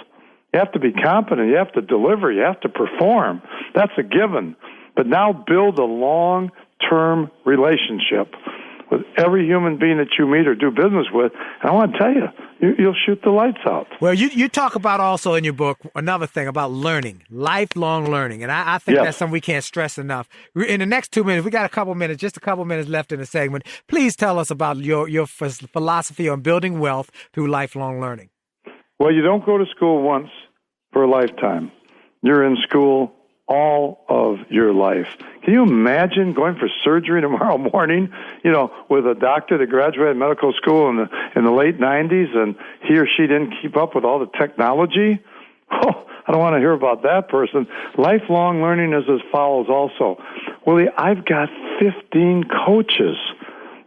Speaker 4: You have to be competent. You have to deliver. You have to perform. That's a given. But now build a long-term relationship with every human being that you meet or do business with. And I want to tell you, you'll shoot the lights out.
Speaker 1: Well, you talk about also in your book another thing about learning, lifelong learning. And I think that's something we can't stress enough. In the next 2 minutes, we got just a couple minutes left in the segment. Please tell us about your philosophy on building wealth through lifelong learning.
Speaker 4: Well, you don't go to school once for a lifetime. You're in school all of your life. Can you imagine going for surgery tomorrow morning, with a doctor that graduated medical school in the late 90s, and he or she didn't keep up with all the technology? Oh, I don't want to hear about that person. Lifelong learning is as follows also. Willie, I've got 15 coaches.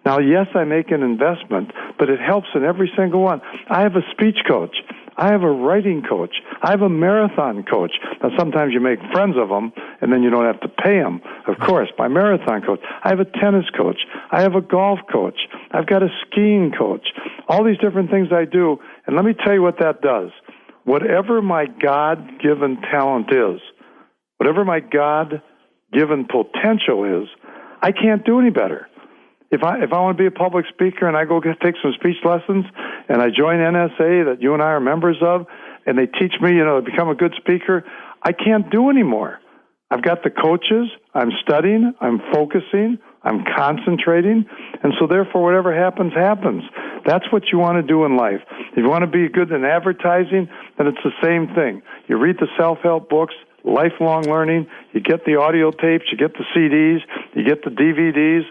Speaker 4: Now, yes, I make an investment, but it helps in every single one. I have a speech coach. I have a writing coach. I have a marathon coach. Now, sometimes you make friends of them, and then you don't have to pay them. Of course, my marathon coach. I have a tennis coach. I have a golf coach. I've got a skiing coach. All these different things I do, and let me tell you what that does. Whatever my God-given talent is, whatever my God-given potential is, I can't do any better. If I want to be a public speaker and I go take some speech lessons and I join NSA that you and I are members of, and they teach me, to become a good speaker, I can't do anymore. I've got the coaches, I'm studying, I'm focusing, I'm concentrating, and so therefore whatever happens, happens. That's what you want to do in life. If you want to be good in advertising, then it's the same thing. You read the self-help books, lifelong learning, you get the audio tapes, you get the CDs, you get the DVDs.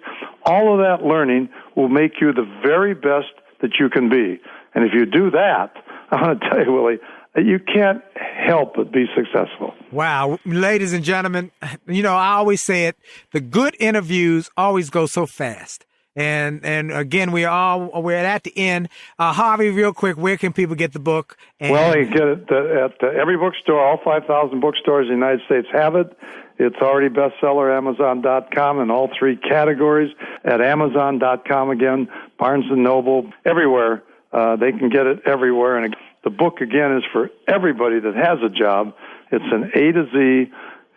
Speaker 4: All of that learning will make you the very best that you can be. And if you do that, I want to tell you, Willie, you can't help but be successful.
Speaker 1: Wow. Ladies and gentlemen, I always say it, the good interviews always go so fast. And again, we're at the end. Harvey, real quick, where can people get the book?
Speaker 4: Well, you get it at every bookstore. All 5,000 bookstores in the United States have it. It's already bestseller, Amazon.com, in all 3 categories. At Amazon.com again, Barnes & Noble, everywhere. They can get it everywhere. And the book, again, is for everybody that has a job. It's an A to Z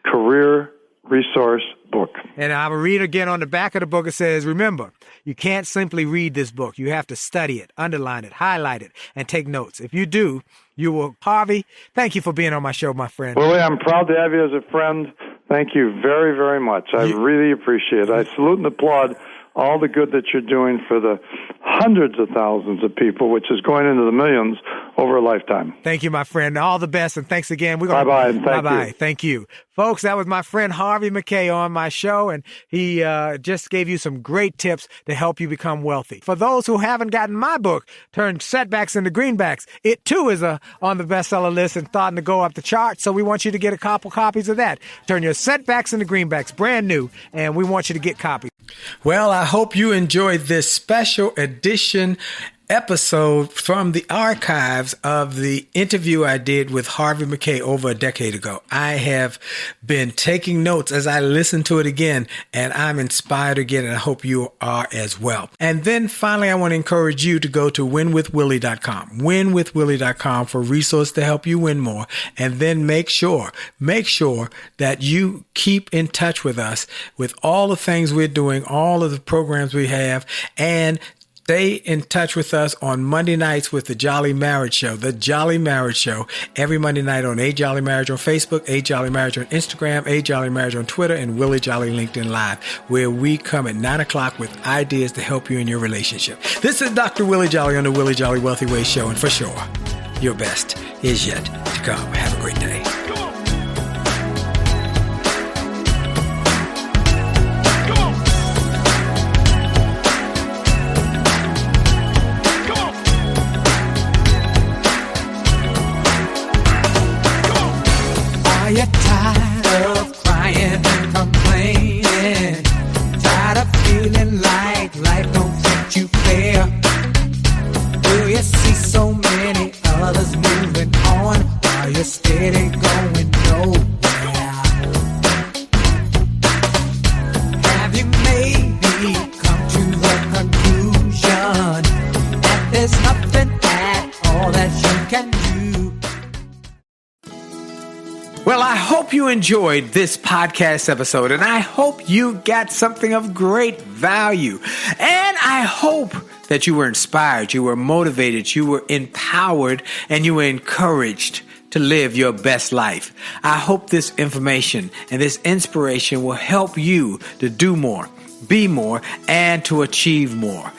Speaker 4: career resource book.
Speaker 1: And I will read again on the back of the book. It says, remember, you can't simply read this book. You have to study it, underline it, highlight it, and take notes. If you do, you will. Harvey, thank you for being on my show, my friend.
Speaker 4: Willie, I'm proud to have you as a friend. Thank you very, very much. I really appreciate it. I salute and applaud all the good that you're doing for the hundreds of thousands of people, which is going into the millions over a lifetime.
Speaker 1: Thank you, my friend. All the best, and thanks again.
Speaker 4: Bye-bye, and
Speaker 1: bye-bye. Thank you. Folks, that was my friend Harvey Mackay on my show, and he just gave you some great tips to help you become wealthy. For those who haven't gotten my book, Turn Setbacks into Greenbacks, it too is on the bestseller list and starting to go up the chart, so we want you to get a couple copies of that. Turn Your Setbacks into Greenbacks, brand new, and we want you to get copies. Well, I hope you enjoyed this special edition episode from the archives of the interview I did with Harvey Mackay over a decade ago. I have been taking notes as I listen to it again, and I'm inspired again, and I hope you are as well. And then finally, I want to encourage you to go to winwithwillie.com, winwithwillie.com for resources to help you win more. And then make sure that you keep in touch with us with all the things we're doing, all of the programs we have, and stay in touch with us on Monday nights with the Jolley Marriage Show. The Jolley Marriage Show every Monday night on A Jolley Marriage on Facebook, A Jolley Marriage on Instagram, A Jolley Marriage on Twitter, and Willie Jolley LinkedIn Live, where we come at 9 o'clock with ideas to help you in your relationship. This is Dr. Willie Jolley on the Willie Jolley Wealthy Way Show, and for sure, your best is yet to come. Have a great day.
Speaker 5: Are you tired of crying and complaining? Tired of feeling like life don't treat you fair? Do you see so many others moving on while you're steady going nowhere? Have you maybe come to the conclusion that there's nothing at all that you can do?
Speaker 1: Well, I hope you enjoyed this podcast episode, and I hope you got something of great value. And I hope that you were inspired, you were motivated, you were empowered, and you were encouraged to live your best life. I hope this information and this inspiration will help you to do more, be more, and to achieve more.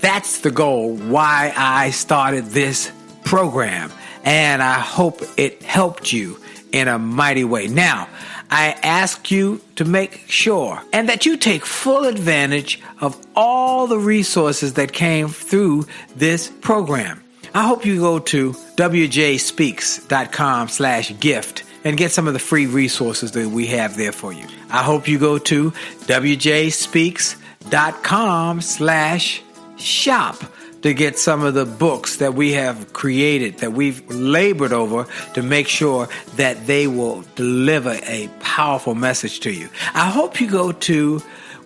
Speaker 1: That's the goal why I started this program, and I hope it helped you in a mighty way. Now, I ask you to make sure and that you take full advantage of all the resources that came through this program. I hope you go to wjspeaks.com/gift and get some of the free resources that we have there for you. I hope you go to wjspeaks.com/shop to get some of the books that we have created, that we've labored over to make sure that they will deliver a powerful message to you. I hope you go to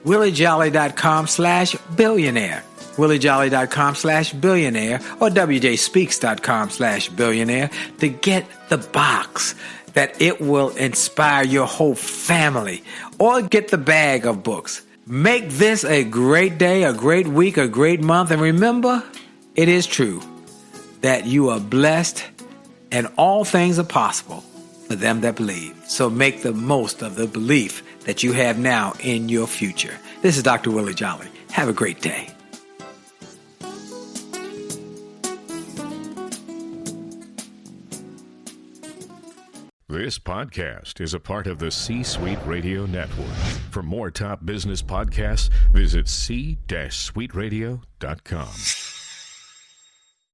Speaker 1: williejolly.com/billionaire, williejolly.com/billionaire, or wjspeaks.com/billionaire to get the box that it will inspire your whole family, or get the bag of books. Make this a great day, a great week, a great month. And remember, it is true that you are blessed and all things are possible for them that believe. So make the most of the belief that you have now in your future. This is Dr. Willie Jolley. Have a great day.
Speaker 8: This podcast is a part of the C-Suite Radio Network. For more top business podcasts, visit c-suiteradio.com.